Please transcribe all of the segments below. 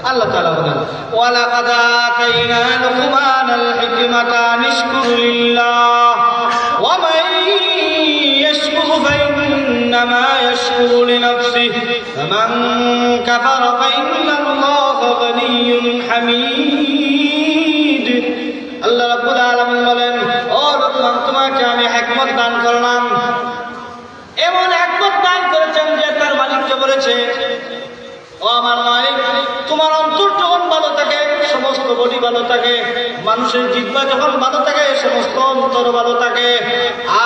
আল্লাহ তাআলা বলেন ওয়ালাকাদ আতাইনা লুকমানাল হিকমাতা আনিশকুর লিল্লাহ ওয়া মান ইয়াশকুর ফাইন্নামা ইয়াশকুরু লিনাফসিহি ওয়া মান কাফারা ফাইন্নাল্লাহা গানিয়্যুন হামিদ। আল্লাহ রাব্বুল আলামিন বলেন ও লোকমান তোমাকে আমি হিকমত দান করলাম, এমন হিকমত দান করেছেন যে তার মালিককে বলেছে ও আমার মালিক তোমার অন্তর যখন ভালো থাকে সমস্ত বডি ভালো থাকে, মানুষের জিহ্বা যখন ভালো থাকে সমস্ত অন্তর ভালো থাকে,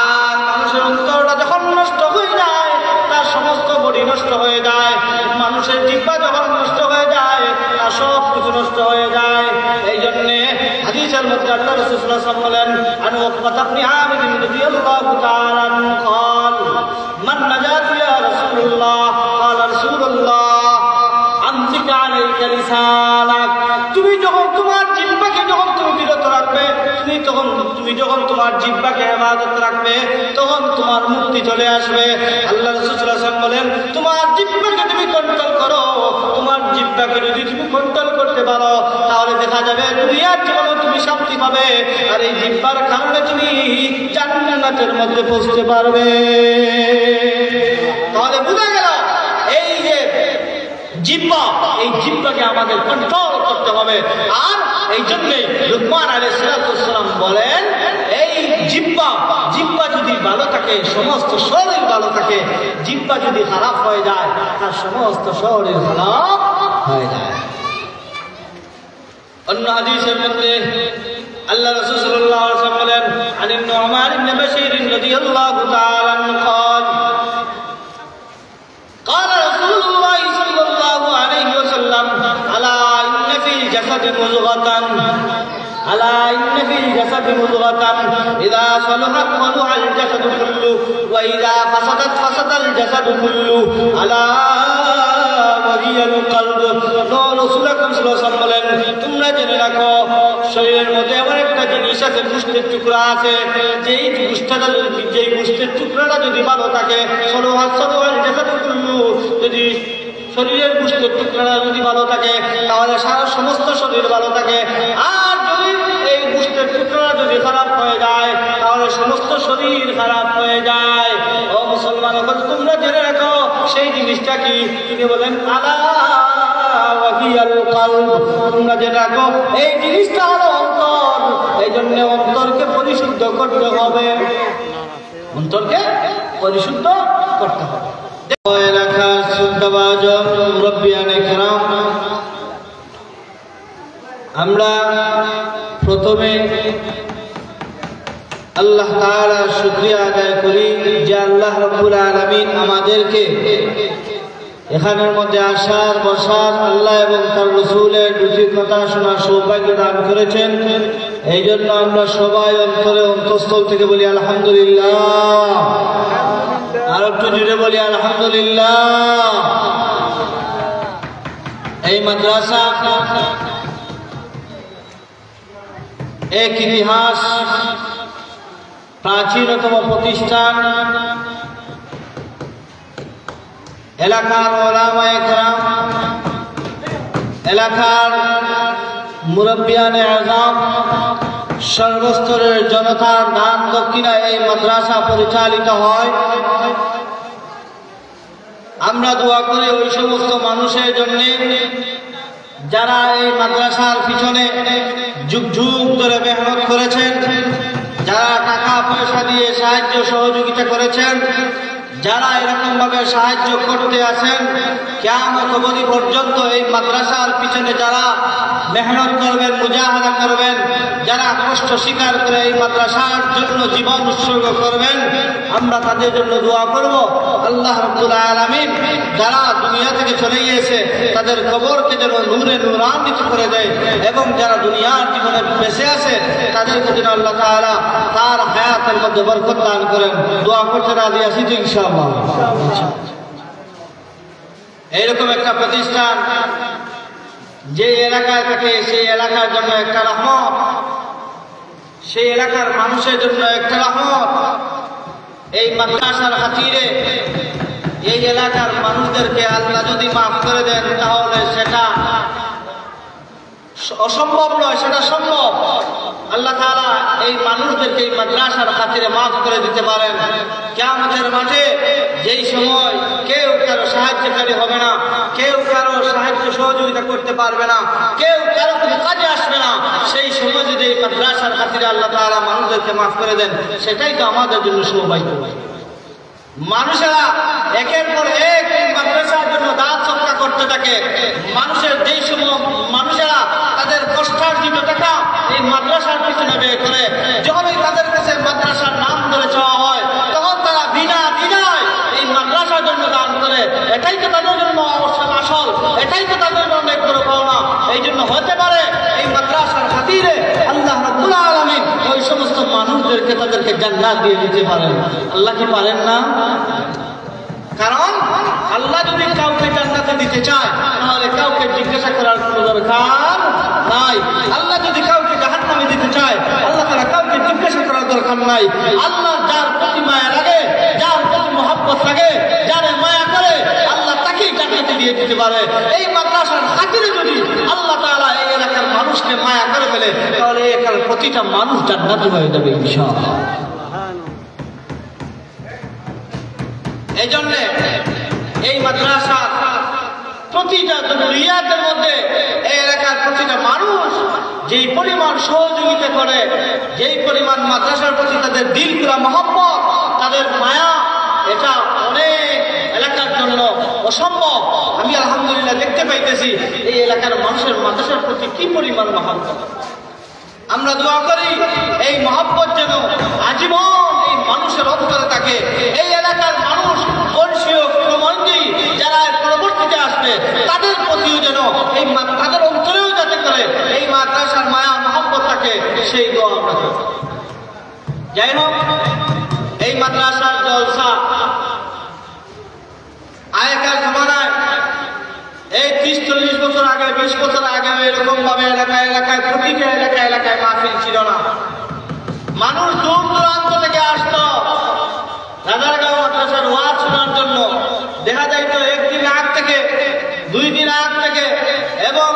আর মানুষের অন্তরটা যখন নষ্ট হয়ে যায় তার সমস্ত বডি নষ্ট হয়ে যায়, মানুষের জিহ্বা যখন নষ্ট হয়ে যায় তার সব কিছু নষ্ট হয়ে যায়। এই জন্যে হাদিসের মধ্যে আল্লাহ রাসূল সাল্লাল্লাহু আলাইহি ওয়াসাল্লাম বলেন আন উকবা ইবনে আমির রাদিয়াল্লাহু তাআলা আনহু قال মান নাজাতু ইয়া রাসূলুল্লাহ ক্বালা রাসূলুল্লাহ আমসিক আলাইকা লিসানাক। তুমি যখন তোমার জিহ্বাকে যখন তুমি বিরত রাখবে, তুমি যখন তোমার জিহ্বাকে হেফাজত রাখবে তখন তোমার মুক্তি চলে আসবে। আল্লাহ রাসূল সাল্লাল্লাহু আলাইহি ওয়াসাল্লাম বলেন তোমার জিহ্বাকে তুমি কন্ট্রোল করো, তোমার জিহ্বাকে যদি তুমি কন্ট্রোল করতে পারো তাহলে দেখা যাবে দুনিয়ার জীবনে তুমি শান্তি পাবে, আর এই জিহ্বার কারণে তুমি জান্নাতের মধ্যে পৌঁছতে পারবে। তাহলে বোঝা গেল এই যে জিহ্বা, এই জিহ্বাকে আমাদের কন্ট্রোল করতে হবে। আর এই জন্যে লুকমান আলাইহিস সালাম বলেন এই জিহ্বা যদি ভালো থাকে সমস্ত শরীর ভালো থাকে, জিহ্বা যদি খারাপ হয়ে যায় তার সমস্ত শরীর খারাপ হয়ে যায়। অন্য হাদিসের মধ্যে আল্লাহ রাসূল সাল্লাল্লাহু আলাইহি ওয়াসাল্লাম বলেন আন নু'মান ইবনে বাশীর রাদিয়াল্লাহু তাআলা আনহু قال رسول الله صلى الله عليه وسلم ألا إن في الجسد مضغة ألا إن في الجسد مضغة إذا صلحت صلح الجسد كله وإذا فسدت فسد الجسد كله ألا وهي القلب। রাসূল সাল্লাল্লাহু আলাইহি ওয়াসাল্লাম বলেন তোমরা জেনে রাখো শরীরের মধ্যে এমন একটা জিনিস আছে, গোশতের টুকরা আছে, যেই গোশতের টুকরাটা যদি ভালো থাকে যদি শরীরের গোশতের টুকরাটা যদি ভালো থাকে তাহলে সারা সমস্ত শরীর ভালো থাকে, আর যদি এই গোশতের টুকরাটা যদি খারাপ হয়ে যায় তাহলে সমস্ত শরীর খারাপ হয়ে যায়। ও মুসলমান তোমরা জেনে রাখো সেই জিনিসটা কি? তিনি বলেন আলা ওয়াহিয়াল কলব, তোমরা জেনে রাখো এই জিনিসটা হলো অন্তর। এই জন্য অন্তরকে পরিশুদ্ধ করতে হবে, অন্তরকে পরিশুদ্ধ করতে হবে। আমরা প্রথমে আল্লাহ তাআলার শুকরিয়া আদায় করি যে আল্লাহ রাব্বুল আলামিন আমাদেরকে এখানের মধ্যে আসার বসার আল্লাহ এবং তার রাসূলের দুটির কথা শোনার সৌভাগ্য দান করেছেন। এই জন্য আমরা সবাই অন্তরে অন্তঃস্থল থেকে বলি আলহামদুলিল্লাহ। আর একটু জুড়ে বলি আলহামদুলিল্লাহ। এই মাদ্রাসা এক ইতিহাস, প্রাচীনতম প্রতিষ্ঠান, এলাকার ওলামায়ে কেরাম, এলাকার মুরব্বিয়ানে আযম, সর্বস্তরের জনতার দান দক্ষিণায় এই মাদ্রাসা পরিচালিত হয়। আমরা দোয়া করি ওই সমস্ত মানুষের জন্য যারা এই মাদ্রাসার পিছনে যুগ যুগ ধরে মেহনত করেছেন, যারা টাকা পয়সা দিয়ে সাহায্য সহযোগিতা করেছেন, যারা এরকম ভাবে সাহায্য করতে আছেন কিয়ামত অবধি পর্যন্ত এই মাদ্রাসার পিছনে যারা মেহনত করবেন, মুজাহাদা করবেন, যারা কষ্ট স্বীকার করে এই মাদ্রাসার জন্য জীবন উৎসর্গ করবেন, আমরা তাদের জন্য দোয়া করব আল্লাহ রাব্বুল আলামিন যারা দুনিয়া থেকে চলে গিয়েছে তাদের কবরকে যেন নূরে নূরান্বিত করে দেয়, এবং যারা দুনিয়ার জীবনে বেঁচে আছে তাদেরকে যেন আল্লাহ তাআলা তার হায়াতের মধ্যে বরকত দান করেন। দোয়া করতে রাজি আছি তো ইনশাআল্লাহ। এইরকম একটা প্রতিষ্ঠান যে এলাকায় থাকে সেই এলাকার জন্য একটা রহমত, সেই এলাকার মানুষের জন্য একটা রহমত। এই মাদ্রাসার খাতিরে এই এলাকার মানুষদেরকে আল্লাহ যদি মাফ করে দেন তাহলে সেটা অসম্ভব নয়, সেটা সম্ভব। আল্লাহ তাআলা এই মানুষদেরকে এই মাদ্রাসার খাতিরে মাফ করে দিতে পারেন। কিয়ামতের মাঠে যেই সময় কেউ কারো সাহায্যকারী হবে না, কেউ কারো সাহায্য সহযোগিতা করতে পারবে না, কেউ কারো কোনো কাজে আসবে না, সেই সময় যদি এই মাদ্রাসার খাতিরে আল্লাহ তাআলা মানুষদেরকে মাফ করে দেন, সেটাই তো আমাদের জন্য সৌভাগ্য। মানুষেরা একের পর এক মাদ্রাসার জন্য দান সৎকার করতে থাকে। মানুষের যেই সময় মানুষেরা তাদের কষ্টার্জিত টাকা এই মাদ্রাসার পিছনে ব্যয় করে, যখনই তাদের কাছে মাদ্রাসার নাম ধরে চাওয়া হয়, তখন তারা বিনা বিনায় এই মাদ্রাসার জন্য দান করে। এটাই তো তাদের জন্য আসল, এটাই তো তাদের জন্য অনেক বড় পাওনা। এই জন্য হতে পারে এই মাদ্রাসার খাতিরে আল্লাহ রাব্বুল আলামিন ওই সমস্ত মানুষদেরকে তাদেরকে জান্নাত দিয়ে দিতে পারেন। আল্লাহ কি পারেন না? কারণ আল্লাহ যদি কাউকে জান্নাতে দিতে চায়, তাহলে কাউকে জিজ্ঞাসা করার কোনো দরকার নাই। আল্লাহ যদি কাউকে জাহান্নামে দিতে চায়, আল্লাহ তাআলা কাউকে জিজ্ঞাসা করার দরকার নাই। আল্লাহ যার প্রতি মায়া লাগে, যার প্রতি মহব্বত লাগে, যারে মায়া করে, আল্লাহ তাকেই জান্নাতে দিয়ে দিতে পারে। এই মাদ্রাসার খাতিরে যদি আল্লাহ তাআলা এই এলাকার মানুষকে মায়া করে ফেলে, তাহলে এই এলাকার প্রতিটা মানুষ জান্নাতি হয়ে যাবে ইনশাআল্লাহ। এই জন্য এই মাদ্রাসার প্রতিটা জরুরিয়াতের মধ্যে এই এলাকার প্রতিটা মানুষ যেই পরিমাণ সহযোগিতা করে, যেই পরিমাণ মাদ্রাসার প্রতি তাদের দিল পুরা মহব্বত, তাদের মায়া, এটা অনেক এলাকার জন্য অসম্ভব। আমি আলহামদুলিল্লাহ দেখতে পাইতেছি এই এলাকার মানুষের মাদ্রাসার প্রতি কি পরিমাণ মহব্বত। আমরা দোয়া করি এই মহব্বত যেন আজীবন এই মানুষের অন্তরে থাকে। এই এলাকার মানুষ বংশীয় ক্রমঞ্জি যারা পরবর্তীতে আসবে, তাদের প্রতিও যেন এই তাদের অন্তরেও যাতে করে এই মাদ্রাসার মায়া মহব্বত থাকে, সেই দোয়া আমরা করি। যাই হোক, এই মাদ্রাসার জলসা আগেকার জমানায় এই 30-40 বছর আগে, 20 বছর আগে এরকম ভাবে এলাকায় এলাকায় প্রতিটা এলাকায় এলাকায় মাহফিল ছিল না। মানুষ দূর দূরান্ত থেকে আসতো রাজারগাঁও মাদ্রাসার ওয়াজ শোনার জন্য। দেখা যাইতো একদিন আগ থেকে, 2 দিন আগ থেকে এবং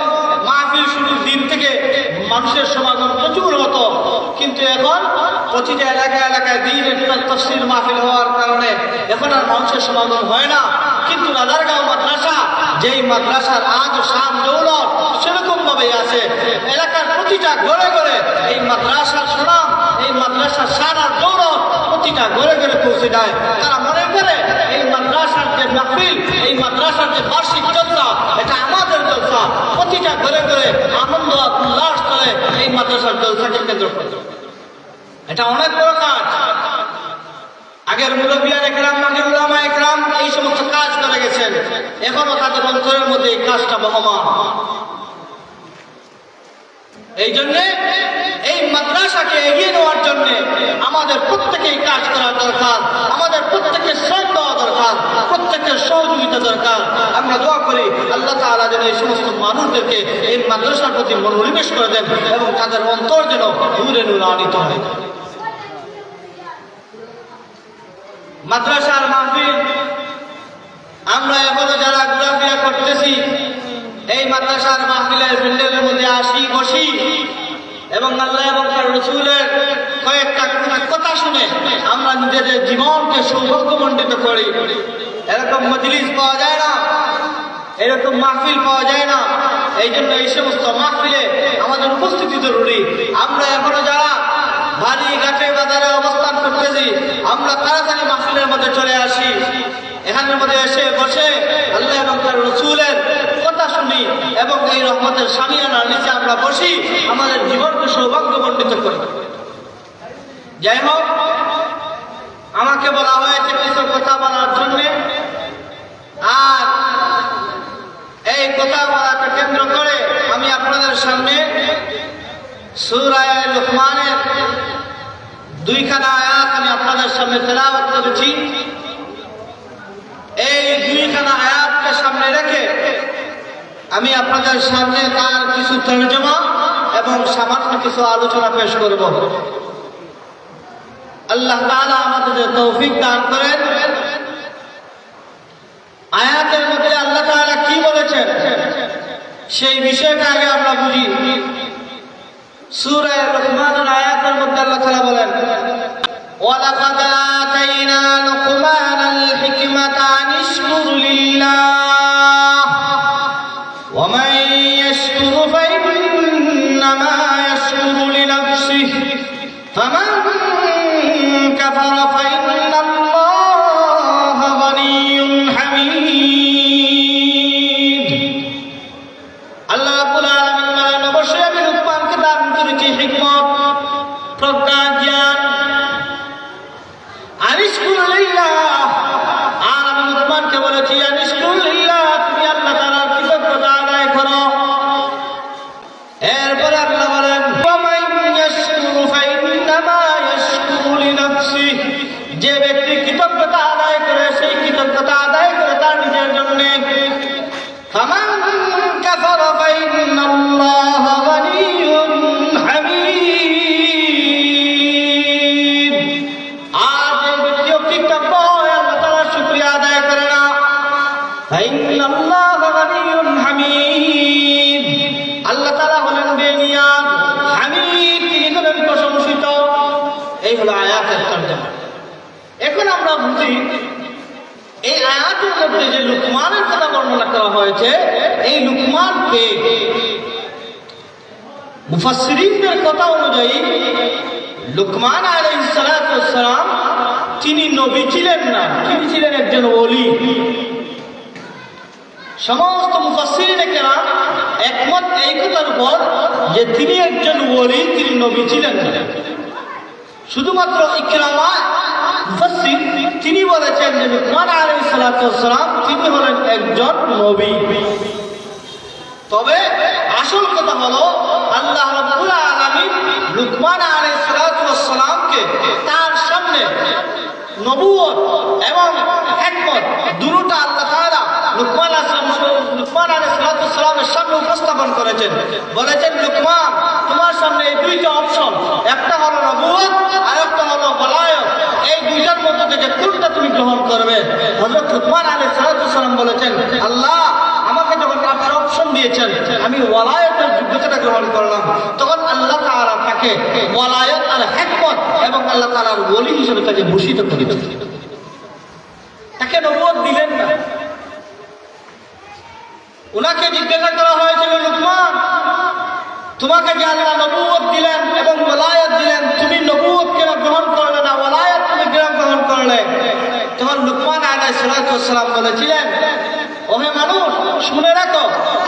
মাহফিল শুরুর দিন থেকে মানুষের সমাগম প্রচুর হতো। কিন্তু এখন প্রতিটা এলাকায় এলাকায় দিনের তাফসীর মাহফিল হওয়ার কারণে এখন আর মানুষের সমাগম হয় না। কিন্তু রাজারগাঁও মাদ্রাসা যেই মাদ্রাসার আজ শান দৌলত সেরকম ভাবে আছে। এলাকার প্রতিটা ঘরে ঘরে এই মাদ্রাসার সুনাম, এই মাদ্রাসার শান আর দৌলত প্রতিটা ঘরে ঘরে পৌঁছে যায়। তারা মনে করে এই মাদ্রাসার যে মাহফিল, এই মাদ্রাসার যে বার্ষিক জলসা, এটা আমাদের জলসা। প্রতিটা ঘরে ঘরে আনন্দ উল্লাস করে এই মাদ্রাসার জলসাকে কেন্দ্র করে। এটা অনেক বড় কাজ। আগের মুরব্বিয়ান একরাম, আগের উলামা একরাম এই সমস্ত কাজ করে গেছেন। এখনো তাদের অন্তরের মধ্যে এই কাজটা বহমান। এই জন্য এই মাদ্রাসাকে এগিয়ে নেওয়ার জন্য আমাদের প্রত্যেকেই কাজ করা দরকার, আমাদের প্রত্যেকের শ্রম দেওয়া দরকার, প্রত্যেকের সহযোগিতা দরকার। আমরা দোয়া করি আল্লাহ তাআলা যেন এই সমস্ত মানুষদেরকে এই মাদ্রাসার প্রতি মনোনিবেশ করে দেন এবং তাদের অন্তর যেন নূরে নূরান্বিত হয়। মাদ্রাসার মাহফিল আমরা এখনো যারা ঘোরাফেরা করতেছি, এই মাদ্রাসার মাহফিলের প্যান্ডেলের মধ্যে আসি, বসি এবং আল্লাহ এবং তার রাসূলের কয়েকটা কথা শুনে আমরা নিজেদের জীবনকে সৌভাগ্যমণ্ডিত করি। এরকম মজলিস পাওয়া যায় না, এরকম মাহফিল পাওয়া যায় না। এই জন্য এই সমস্ত মাহফিলে আমাদের উপস্থিতি জরুরি। আমরা এখনো যারা বাড়ি ঘাটে বাজারে অবস্থান করতেছি, আমরা তাড়াতাড়ি মাহফিলের মধ্যে চলে আসি, এখানের মধ্যে এসে বসে আল্লাহ এবং তার রাসূলের কথা শুনি এবং এই রহমতের সামিয়ানার নিচে আমরা বসি, আমাদের জীবনকে সৌভাগ্যমণ্ডিত করি। যাই হোক, আমাকে বলা হয়েছে কিছু কথা বলার জন্য, আর এই কথা বলাকে কেন্দ্র করে আমি আপনাদের সামনে সূরা লুকমানের 2খানা আয়াত আমি আপনাদের সামনে তেলাওয়াত করেছি। এই 2খানা আয়াতকে সামনে রেখে আমি আপনাদের সামনে তার কিছু তরজমা এবং সামান্য কিছু আলোচনা পেশ করব। আল্লাহ তাআলা আমাদের তৌফিক দান করেন। আয়াতের মধ্যে আল্লাহ তাআলা কি বলেছেন সেই বিষয়টা আগে আমরা বুঝি। সূরা লুকমানের আয়াতের মধ্যে আল্লাহ তাআলা বলেন, ওয়ালাকাদ আতাইনা লুকমানাল হিকমাতা আন ইশকুর লিল্লাহ ওয়া মান ইয়াশকুর ফাইন্নামা ইয়াশকুরু লিনাফসিহি ফামান কাফারা ফাইন্নাল্লাহা গানিয়্যুন হামিদ। আল্লাহ রাব্বুল আলামিন বলেন, অবশ্যই আমি লুকমানকে দান করেছি হিকমত, প্রজ্ঞা, জ্ঞান। আনিশকুর লিল্লাহ, আর আমি লুকমানকে বলেছি আনিশকুর লিল্লাহ, তুমি আল্লাহ তাআলার কৃতজ্ঞতা আদায় করো। এরপরে আল্লাহ বলেন, ওয়া মান ইয়াশকুরু ফাইন্নামা ইয়াশকুরু লিনাফসিহি, যে ব্যক্তি কৃতজ্ঞতা আদায় করে সেই কৃতজ্ঞতা আদায় করে তার নিজের জন্য। ফামান কাফারা ফাইন্নাল্লাহা গানিয়্যুন হামিদ, আর যে ব্যক্তি কৃতজ্ঞ হয় আল্লাহ তাআলার শুকরিয়া আদায় করে না, ফাইন্নাল্লাহা গানিয়্যুন হামিদ, আল্লাহ তাআলা হলেন বেনিয়াজ, হামিদ তিনি হলেন প্রশংসিত। এই হলো আয়াতের তরজমা। এখন আমরা বুঝি এই আয়াতের মধ্যে যে লুকমানের কথা বর্ণনা করা হয়েছে, এই লুকমানকে মুফাসসিরিনদের কথা অনুযায়ী লুকমান আলাইহিস সালাতু ওয়াস সালাম তিনি নবী ছিলেন না, তিনি ছিলেন একজন ওলি। সমস্ত মুফাসসিরিনে কেরাম একমত এই কথার উপর যে তিনি একজন ওলি, তিনি নবী ছিলেন না। শুধুমাত্র ইকরামা মুফাসসির তিনি বলেছেন যে লুকমান আলাইহিস সালাতু ওয়াস সালাম তিনি হলেন একজন নবী। তবে আসল কথা হলো আল্লাহ রাব্বুল আলামিন লুকমান আলাইহিস সালাতু ওয়াস সালামকে তার সামনে নবুয়ত এবং হিকমত দুটোটা আল্লাহ তাআলা লুকমান আলাইহিস সালাতু ওয়াস সালামের সামনে উপস্থাপন করেছেন। বলেছেন, লুকমান তোমার সামনে এই দুইটা অপশন, একটা হলো নবুয়ত আর একটা হলো ওয়ালায়াত, এই দুইটার মধ্যে থেকে কোনটা তুমি গ্রহণ করবে? হযরত লুকমান আলাইহিস সালাতু ওয়াস সালাম বলেছেন, আল্লাহ আমাকে যখন আপনি অপশন দিয়েছেন আমি ওয়ালায়াতের যোগ্যতাটা গ্রহণ করলাম। তখন আল্লাহ তাআলা তাকে ওয়ালায়াত আর হিকমত এবং আল্লাহ তাআলার ওলি হিসেবে তাকে ভূষিত করে দিলেন, তাকে নবুয়ত দিলেন না। উনাকে জিজ্ঞাসা করা হয়েছিল, লুকমান তোমাকে যে আল্লাহ নবুয়ত দিলেন এবং ওয়ালায়াত দিলেন, তুমি নবুয়ত কেন গ্রহণ করলে না, ওয়ালায়াত তুমি কেন গ্রহণ করলে? তখন লুকমান আলাইহিস সালাতু ওয়াস সালাম বলেছিলেন, ওহে মানুষ শুনে রাখো,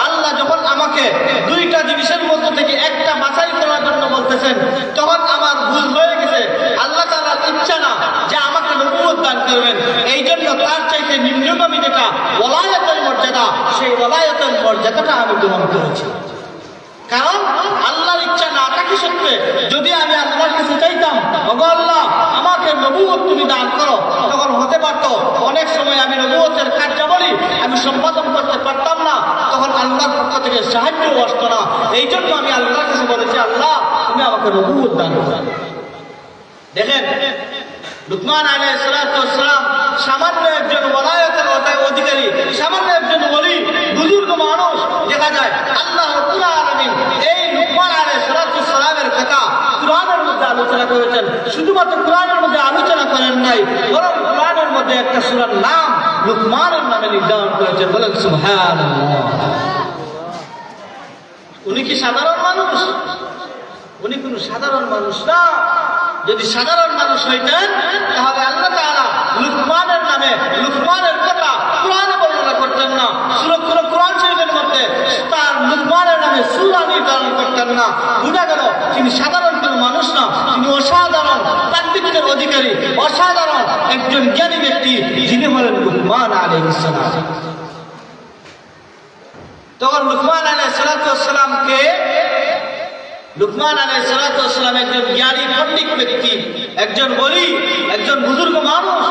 আল্লাহ যখন আমাকে দুইটা জিনিসের মধ্যে থেকে একটা বাছাই করার জন্য বলতেছেন, তখন আমার ভুল হয়ে গেছে। আল্লাহ তাআলার ইচ্ছা না যে আমাকে নবুয়ত দান করবেন, এই জন্য তার চাইতে নিম্নগামী যেটা ওয়ালায়াতের মর্যাদা, সেই ওয়ালায়াতের মর্যাদাটা আমি গ্রহণ করেছি। কারণ আল্লাহর ইচ্ছা না থাকি সত্ত্বে যদি আমি আল্লাহর কাছে চাইতাম, ওগো আল্লাহ আমাকে নবুয়ত তুমি দান করো, তখন হতে পারতো অনেক সময় আমি নবুয়তের কার্যাবলী আমি সম্পাদন করতে পারতাম না, তখন আল্লাহর পক্ষ থেকে সাহায্যও আসতো না। এই জন্য আমি আল্লাহর কাছে বলেছি, আল্লাহ তুমি আমাকে নবুয়ত দান করো। দেখেন, লুকমান আলাইহিস সালাতু ওয়াস সালাম সামান্য একজন ওয়ালায়াতের অধিকারী, সামান্য একজন ওলি, বুজুর্গ মানুষ। দেখা যায় আল্লাহ রাব্বুল আলামিন এই লুকমান আলাইহিস সালাতু ওয়াস সালামের কথা কুরআনের মধ্যে আলোচনা করেছেন। শুধুমাত্র কুরআনের মধ্যে আলোচনা করেন নাই, বরং কুরআনের মধ্যে একটা সূরার নাম লুকমানের নামে নির্ধারণ করেছেন। বলেন সুবহানাল্লাহ। উনি কি সাধারণ মানুষ? উনি কোনো সাধারণ মানুষ না। যদি সাধারণ মানুষ হইতেন তাহলে আল্লাহ তাআলা লুকমানের নামে লুকমানের কথা কুরআনে বর্ণনা করতেন না। কুরআন শরীফের মধ্যে তার লুকমানের নামে সূরা নির্ধারণ করতেন না। বুঝা গেল তিনি সাধারণ কোনো মানুষ না, তিনি অসাধারণ পাণ্ডিত্যের অধিকারী, অসাধারণ একজন জ্ঞানী ব্যক্তি, যিনি হলেন লুকমান আলাইহিস সালাম। তখন লুকমান আলাইহিস সালাতু ওয়াস সালামকে লুকমান আলাইহিস সালাতু ওয়াস সালাম একজন জ্ঞানী পণ্ডিত ব্যক্তি, একজন ওলি, একজন বুজুর্গ মানুষ,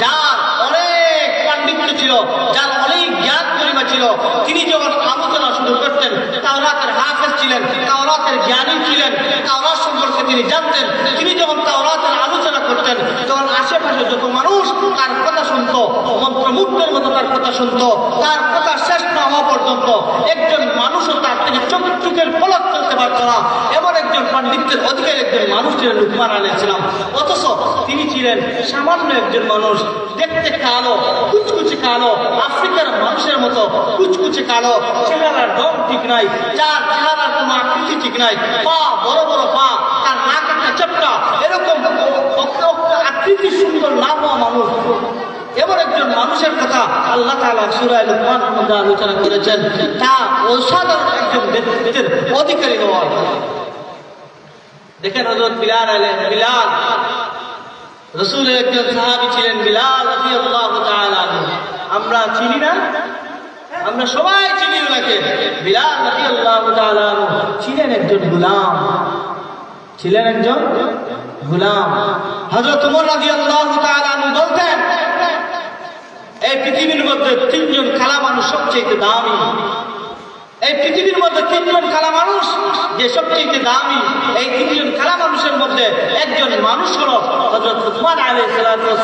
যার অনেক পাণ্ডিত্য ছিল, যার অনেক জ্ঞান পরিমা ছিল। তিনি যখন আলোচনা শুরু করতেন, তাওরাতের হাফেজ ছিলেন, তাওরাতের জ্ঞানী ছিলেন, তাওরাত সম্পর্কে তিনি জানতেন। তিনি যখন তাওরাতের আলোচনা করতেন, তখন আশেপাশে যত মানুষ তার কথা শুনতো, মন্ত্রমুগ্ধের মতো তার কথা শুনতো। তার কথা শেষ না হওয়া পর্যন্ত একজন মানুষও তার থেকে চোখের পলক চলতে পারত না। এমন একজন পাণ্ডিত্যের অধিকারী একজন মানুষ ছিলেন লুকমান আলাইহিস সালাম। অথচ তিনি ছিলেন সামান্য একজন মানুষ, দেখতে কালো, কুচকুচে কালো, আফ্রিকার মানুষের মতো কুচকুচে কালো, চেহারার রং ঠিক নাই, যার চেহারার কোনো আকৃতি ঠিক নাই, পা বড় বড় পা, তার নাক একটা চাপটা, এরকম আকৃতি সুন্দর না হওয়া মানুষ। এমন একজন মানুষের কথা আল্লাহ তাআলা সূরা লুকমানের মধ্যে আলোচনা করেছেন, তা অসাধারণ একজন ব্যক্তিত্বের অধিকারী হওয়া। দেখেন হযরত বিলাল রাসূলের একজন সাহাবী ছিলেন, বিলাল রাদিয়াল্লাহু তাআলা আনহু। আমরা চিনি না? আমরা সবাই চিনি ওনাকে। বিলাল রাদিয়াল্লাহু তাআলা আনহু ছিলেন একজন গোলাম, ছিলেন একজন গোলাম। হযরত ওমর রাদিয়াল্লাহু তাআলা আনহু বলতেন, এই পৃথিবীর মধ্যে তিনজন খালা মানুষ সবচেয়ে দামি। এই পৃথিবীর মধ্যে তিনজন খালা মানুষ যে সবচেয়ে দামি, এই তিনজন খালা মানুষের মধ্যে একজন মানুষ হলো হযরত উসমান আলাইহিস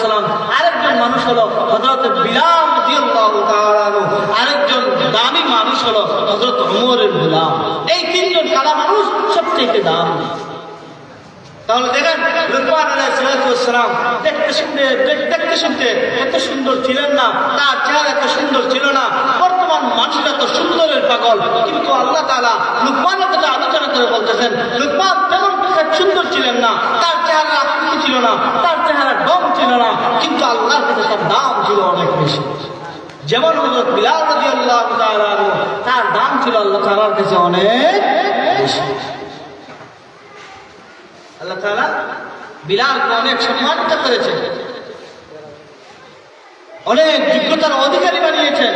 সালাম, আরেকজন মানুষ হলো হযরত বিলাল রাদিয়াল্লাহু তাআলা আনহু, আরেকজন দামি মানুষ হলো হযরত ওমরের গোলাম। এই তিনজন খালা মানুষ সবচেয়ে দামি। তাহলে দেখেন লুকমান আলাইহিস সালাম দেখতে শুনতে এত সুন্দর ছিলেন না, তার চেহারা এত সুন্দর ছিল না। বর্তমান মানুষরা তো সুন্দরের পাগল, কিন্তু আল্লাহ তাআলা লুকমানের কথা আলোচনা করে বলতেছেন লুকমান তেমন সুন্দর ছিলেন না, তার চেহারা আকৃতি ছিল না, তার চেহারা রং ছিল না, কিন্তু আল্লাহর কাছে তার দাম ছিল অনেক বেশি। যেমন হযরত বিলাল রাদিয়াল্লাহু তাআলা আনহু, তার দাম ছিল আল্লাহ তাআলার কাছে অনেক বেশি। আল্লাহ তাআলা বিলালকে অনেক সম্মানিত করেছেন, অনেক যোগ্যতার অধিকারী বানিয়েছেন।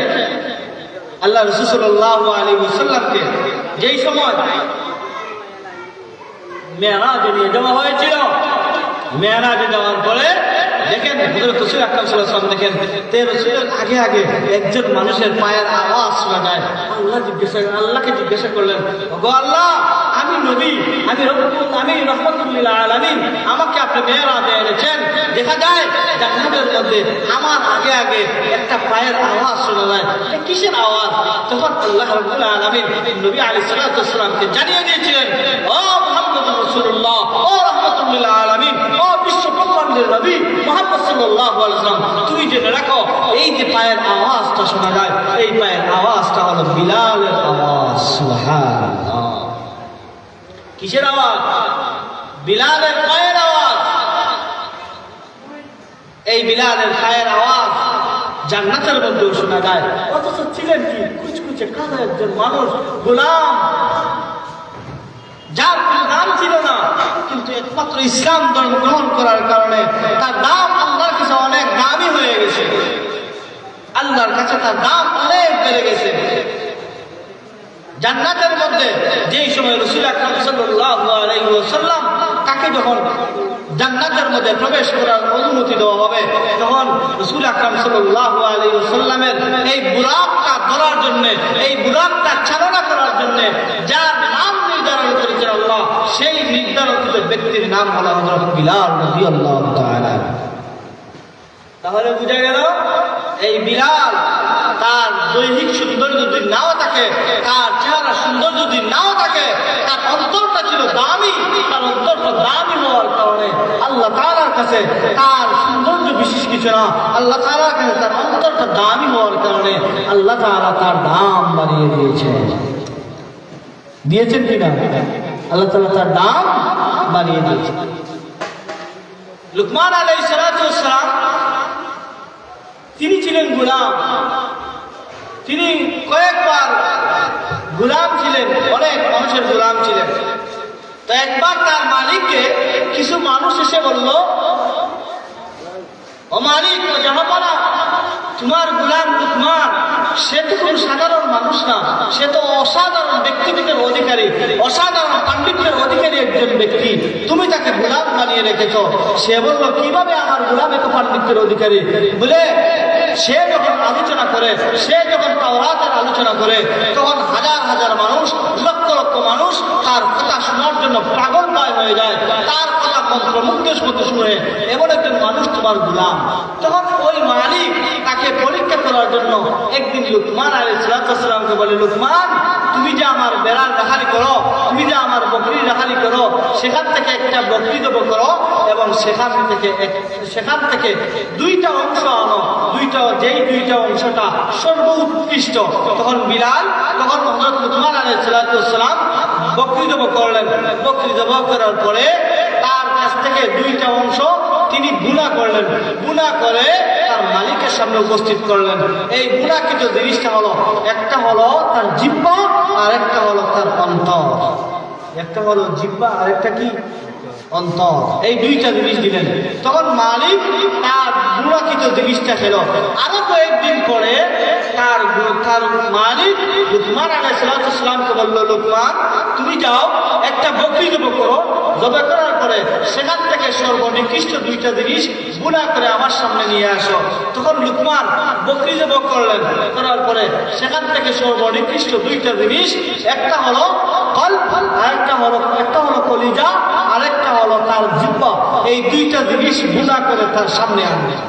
আল্লাহ রাসূল সাল্লাল্লাহু আলাইহি ওয়াসাল্লামকে যেই সময় মেরাজে নিয়ে যাওয়া হয়েছিল, মেরাজে যাওয়ার পরে দেখেন হযরত রাসূল আকরাম সাল্লাল্লাহু আলাইহি ওয়াসাল্লাম দেখেন তে রাসূলের আগে আগে একজন মানুষের পায়ের আওয়াজ শোনা যায়। আল্লাহকে জিজ্ঞাসা করলেন, ওগো আল্লাহ, আমি নবী, আমি রাহমাতুল লিল আলামিন, আমাকে আপনি মেরাজে এনেছেন, দেখা যায় জান্নাতের মধ্যে আমার আগে আগে একটা পায়ের আওয়াজ শোনা যায়। এটা কিসের আওয়াজ? তখন আল্লাহ রাব্বুল আলামিন নবী আলাইহিস সালাতু ওয়াস সালামকে জানিয়ে দিয়েছিলেন, ও মুহাম্মদুর রাসূলুল্লাহ, ও রাহমাতুল লিল আলামিন, ও বিশ্ব কল্যাণের নবী মুহাম্মদ সাল্লাল্লাহু আলাইহি ওয়াসাল্লাম, তুমি জেনে রাখো এই যে পায়ের আওয়াজটা শোনা যায়, এই পায়ের আওয়াজটা হলো বিলালের আওয়াজ। সুবহানাল্লাহ। কিসের আওয়াজ? বিলালের পায়ের আওয়াজ। এই বিলালের পায়ের আওয়াজ জান্নাতের মধ্যেও শোনা যায়। অথচ ছিলেন কি কুচকুচে কালো একজন মানুষ, গোলাম, যার কোনো দাম ছিল না, কিন্তু একমাত্র ইসলাম ধর্ম গ্রহণ করার কারণে তার দাম আল্লাহর কাছে অনেক দামি হয়ে গেছে। আল্লাহর কাছে তার দাম অনেক বেড়ে গেছে। জান্নাতের মধ্যে যেই সময় রাসূল আকরাম সাল্লাল্লাহু আলাইহি ওয়াসাল্লাম তাকে যখন জান্নাতের মধ্যে প্রবেশ করার অনুমতি দেওয়া হবে, তখন রাসূল আকরাম সাল্লাল্লাহু আলাইহি ওয়াসাল্লামের এই বুরাকটা ধরার জন্য, এই বুরাকটা চালনা করার জন্য যার নাম নির্ধারণ করেছেন আল্লাহ, সেই নির্ধারিত ব্যক্তির নাম হলো হযরত বিলাল রাদিয়াল্লাহু তাআলা। তাহলে বুঝা গেল এই বিলাল তার দৈহিক সৌন্দর্য যদি নাও থাকে, তার চেহারা সুন্দর যদি নাও থাকে, তার অন্তরটা ছিল দামি। তার অন্তরটা দামি হওয়ার কারণে আল্লাহ তাআলার কাছে তার সৌন্দর্য বিশেষ কিছু না, আল্লাহ তাআলার কাছে তার অন্তরটা দামি হওয়ার কারণে আল্লাহ তাআলা তার দাম বাড়িয়ে দিয়েছেন কিনা? আল্লাহ তাআলা তার দাম বাড়িয়ে দিয়েছেন। লুকমান আলাইহিস সালাম তিনি ছিলেন গোলাম, তিনি কয়েকবার গোলাম ছিলেন, অনেক মানুষের গোলাম ছিলেন। তো একবার তার মালিককে কিছু মানুষ এসে বলল, ও মালিক, ও জাহাপানা, তোমার গোলাম লুকমান, সে তো কোনো সাধারণ মানুষ না, সে তো অসাধারণ ব্যক্তিত্বের অধিকারী, অসাধারণ পাণ্ডিত্যের অধিকারী একজন ব্যক্তি, তুমি তাকে গোলাম বানিয়ে রেখেছ। সে বলল, কিভাবে আমার গোলাম এত পাণ্ডিত্যের অধিকারী? বলে সে যখন আলোচনা করে, সে যখন তাওরাতের আলোচনা করে, তখন হাজার হাজার মানুষ, লক্ষ লক্ষ মানুষ তার কথা শোনার জন্য পাগল প্রায় হয়ে যায়। তার কথা মন্ত্রমুগ্ধ শুনে, এমন একজন মানুষ তোমার গোলাম। তখন ওই মালিক তাকে পরীক্ষা করে করার জন্য একদিন লুকমান আলাইহিস সালামকে বলে, লুকমান, তুমি যে আমার বেড়ার রাখালি করো, তুমি যে আমার বকরির রাখালি করো, সেখান থেকে একটা বকরি দেব করো এবং সেখান থেকে দুইটা অংশ আনো, যেই দুইটা অংশটা সর্বোৎকৃষ্ট। তখন হযরত লুকমান আলাইহিস সালাম বকরি দেব করলেন। বকরি দেব করার পরে তার কাছ থেকে দুইটা অংশ তিনি গুনাহ করলেন। গুনাহ করে তার মালিকের সামনে উপস্থিত করলেন। এই গুনাহকৃত জিনিসটা হলো, একটা হলো তার জিহ্বা আর একটা হলো তার অন্তর। একটা হলো জিহ্বা আর একটা কি? অন্তর। এই দুইটা জিনিস দিলেন। তখন মালিক তার গুনাহকৃত জিনিসটা খেল। আরো কয়েকদিন পরে তার মালিক লুকমান আলাইহিস সালামকে বলল, লুকমান, তুমি যাও একটা বকরি জবাই করো, জবাই করার পরে সেখান থেকে সর্বনিকৃষ্ট দুইটা জিনিস গুনাহ করে আমার সামনে নিয়ে আসো। তখন লুকমান বকরি জবাই করলেন। করার পরে সেখান থেকে সর্বনিকৃষ্ট দুইটা জিনিস, একটা হলো কলব আর একটা হলো কলিজা, আরেকটা হলো তার জিহ্বা। এই দুইটা জিনিস গুনাহ করে তার সামনে আনলেন।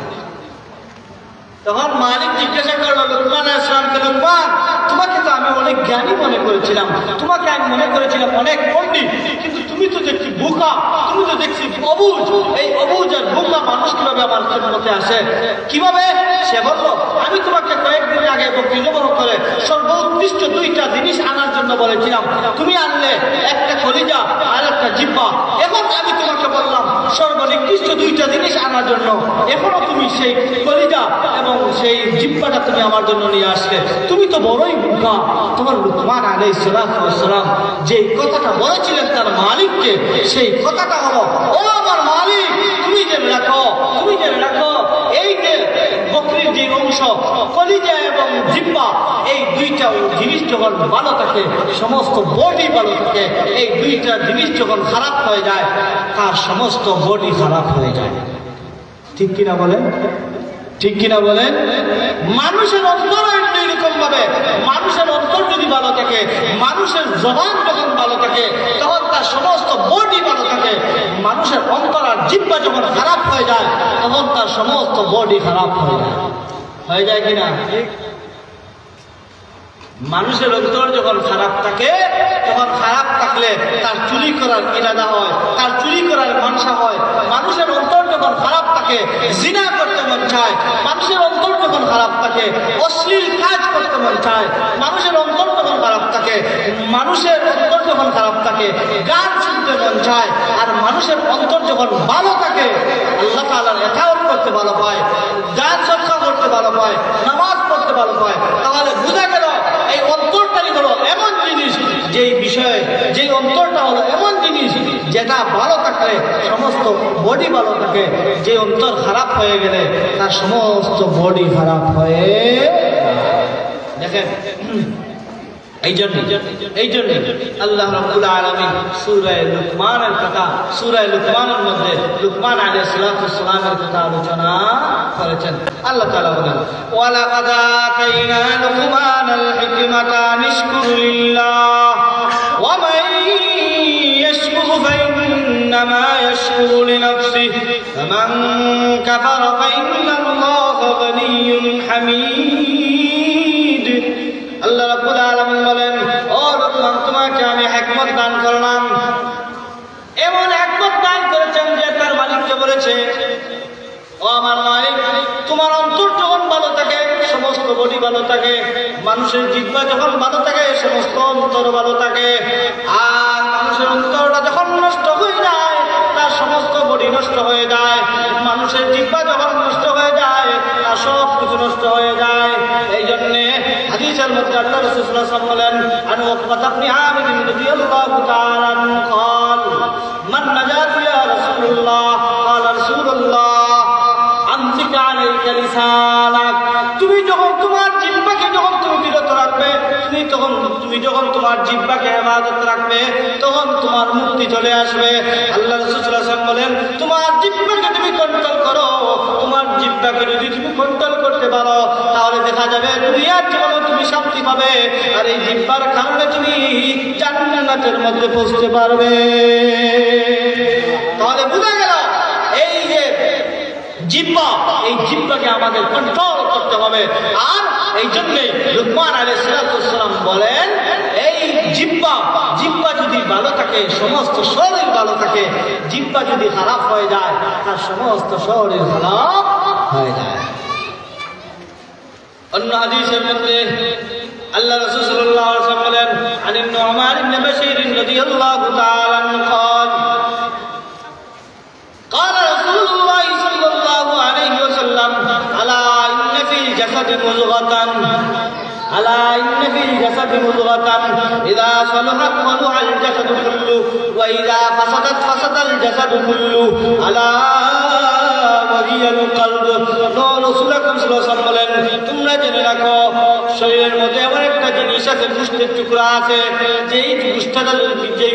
তখন মালিক জিজ্ঞাসা করলো লুকমান আলাইহিস সালামকে, লুকমান, তোমাকে তো আমি অনেক জ্ঞানী মনে করেছিলাম, তোমাকে আমি মনে করেছিলাম অনেক পণ্ডিত, কিন্তু তুমি তো দেখছি বোকা, তুমি তো দেখছি অবুঝ। এই অবুঝ আর বোকা মানুষ কিভাবে আমার খেদমতে আসে? কিভাবে? সে বলল, আমি তোমাকে কয়েকদিন আগে বকরি জবাই করে সর্বোৎকৃষ্ট দুইটা জিনিস আনার জন্য বলেছিলাম, তুমি আনলে একটা কলিজা আর একটা জিহ্বা। এখন আমি তোমাকে বললাম সর্বনিকৃষ্ট দুইটা জিনিস আনার জন্য, এখনো তুমি সেই কলিজা এবং সেই জিহ্বাটা তুমি আমার জন্য নিয়ে আসলে, তুমি তো বড়ই বোকা। তোমার লুকমান আলাইহিস সালাম যে কথাটা বলেছিলেন তার মালিককে, সেই কথাটা হলো, ও আমার মালিক, তুমি যে রাখো এই যে বকরির যে অংশ কলিজা এবং জিহ্বা, এই দুইটা জিনিস যখন ভালো থাকে, সমস্ত বডি ভালো থাকে। এই দুইটা জিনিস যখন খারাপ হয়ে যায়, তার সমস্ত বডি খারাপ হয়ে যায়। ঠিক কিনা বলেন? ঠিক কিনা বলেন? মানুষের অন্তর এরকম ভাবে, মানুষের অন্তর যদি ভালো থাকে, মানুষের জবান যখন ভালো থাকে, তখন তার সমস্ত বডি ভালো থাকে। মানুষের অন্তর আর জিহ্বা যখন খারাপ হয়ে যায়, তখন তার সমস্ত বডি খারাপ হয়ে যায় কিনা? মানুষের অন্তর যখন খারাপ থাকে, তখন খারাপ থাকলে তার চুরি করার ইরাদা হয়, তার চুরি করার মানসা হয়। মানুষের অন্তর যখন খারাপ থাকে, জিনা করতে মন চায়। মানুষের অন্তর যখন খারাপ থাকে, অশ্লীল কাজ করতে মন চায়। মানুষের অন্তর যখন খারাপ থাকে, গান শুনতে মন চায়। আর মানুষের অন্তর যখন ভালো থাকে, আল্লাহ তাআলার ইতাআত করতে ভালো পায়, দান সদকা করতে ভালো পায়, নামাজ পড়তে ভালো পায়। তাহলে বুঝা গেল এই অন্তরটাই হলো এমন জিনিস, যেই অন্তরটা হলো এমন জিনিস যেটা ভালো থাকলে সমস্ত বডি ভালো থাকে। যে অন্তর খারাপ হয়ে গেলে তার সমস্ত বডি খারাপ হয়ে। দেখেন, এই জন্য আল্লাহ রাব্বুল আলামিন সূরা লুকমানের কথা, সূরা লুকমানের মধ্যে লুকমান আলাইহিস সালামের কথা আলোচনা করেছেন। আল্লাহ তাআলা বলেন, ওয়া লাকাদ আতাইনা লুকমানাল হিকমাতা নিশকুর লিল্লাহ ওয়া মান ইয়াশকুর ফাইন্নামা ইয়াশকুরু লিনাফসিহি ওয়া মান কাফারা ফাইন্নাল্লাহা গানিয়্যুন হামিদ। আল্লাহ রাব্বুল আলামিন বলেন, ও লুকমান, তোমাকে আমি হিকমত দান করলাম। এমন হিকমত দান করেছেন যে তার মালিককে বলেছে, ও আমার মালিক, তোমার অন্তর যখন ভালো থাকে, সমস্ত বডি ভালো থাকে। মানুষের জিহ্বা যখন ভালো থাকে, সমস্ত অন্তর ভালো থাকে। আর মানুষের অন্তরটা যখন নষ্ট হয়ে যায়, তার সমস্ত বডি নষ্ট হয়ে যায়। মানুষের জিহ্বা যখন নষ্ট হয়ে যায়, তার সব কিছু নষ্ট হয়ে যায়। এই জন্যে হাদিসের মধ্যে আল্লাহ রাসূল সাল্লাল্লাহু আলাইহি ওয়াসাল্লাম বলেন, আন উকবাত ইবনে আমির রাদিয়াল্লাহু তাআলা আনহু قال মান নাজাত ইয়া রাসূলুল্লাহ ক্বালা রাসূলুল্লাহ আমসিক আলাইকা লিসানাক। তুমি যখন তোমার জিহ্বাকে তুমি বিরত রাখবে, তুমি যখন তোমার জিহ্বাকে হেফাজত রাখবে, তখন তোমার মুক্তি চলে আসবে। আল্লাহ রাসূল সাল্লাল্লাহু আলাইহি ওয়াসাল্লাম বলেন, তোমার জিহ্বাকে তুমি কন্ট্রোল করো। তোমার জিহ্বাকে যদি তুমি কন্ট্রোল করতে পারো, তাহলে দেখা যাবে দুনিয়ার জীবনে তুমি শান্তি পাবে। আর এই জিহ্বার কারণে তুমি জান্নাতের মধ্যে পৌঁছতে পারবে। তাহলে বুঝা গেল এই যে জিহ্বা, এই জিহ্বাকে আমাদের কন্ট্রোল করতে হবে। আর এই জন্যই লুকমান আলাইহিস সালাম বলেন, এই জিহ্বা যদি ভালো থাকে সমস্ত শরীর ভালো থাকে, জিহ্বা যদি খারাপ হয়ে যায় তার সমস্ত শরীর খারাপ হয়ে যায়। অন্য হাদিসের মধ্যে আল্লাহ রাসূল সাল্লাল্লাহু আলাইহি ওয়াসাল্লাম বলেন, আন নু'মান ইবনে বাশীর রাদিয়াল্লাহু তাআলা আনহু قال رسول الله صلى الله عليه وسلم ألا إن في الجسد مضغة ألا إن في الجسد مضغة إذا صلحت صلح الجسد كله وإذا فسدت فسد الجسد كله ألا وهي القلب। রাসূল আকরাম সাল্লাল্লাহু আলাইহি ওয়াসাল্লাম বলেন, তোমরা জেনে রাখো শরীরের মধ্যে এমন একটা জিনিস আছে, গোশতের টুকরা আছে, যেই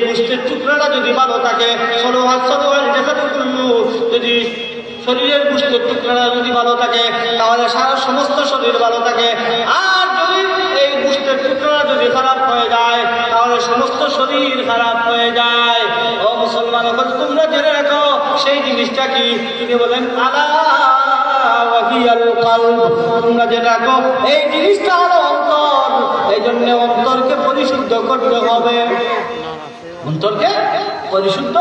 গোশতের টুকরাটা যদি ভালো থাকে, যদি শরীরের গোশতের টুকরাটা যদি ভালো থাকে তাহলে সারা সমস্ত শরীর ভালো থাকে। আর যদি এই গোশতের টুকরাটা যদি খারাপ হয়ে যায় তাহলে সমস্ত শরীর খারাপ হয়ে যায়। ও মুসলমান, তোমরা জেনে রাখো সেই জিনিসটা কি? তিনি বলেন, আলা ওয়াহিয়াল কলব, তোমরা জেনে রাখো এই জিনিসটা হলো অন্তর। এই জন্য অন্তরকে পরিশুদ্ধ করতে হবে, অন্তরকে পরিশুদ্ধ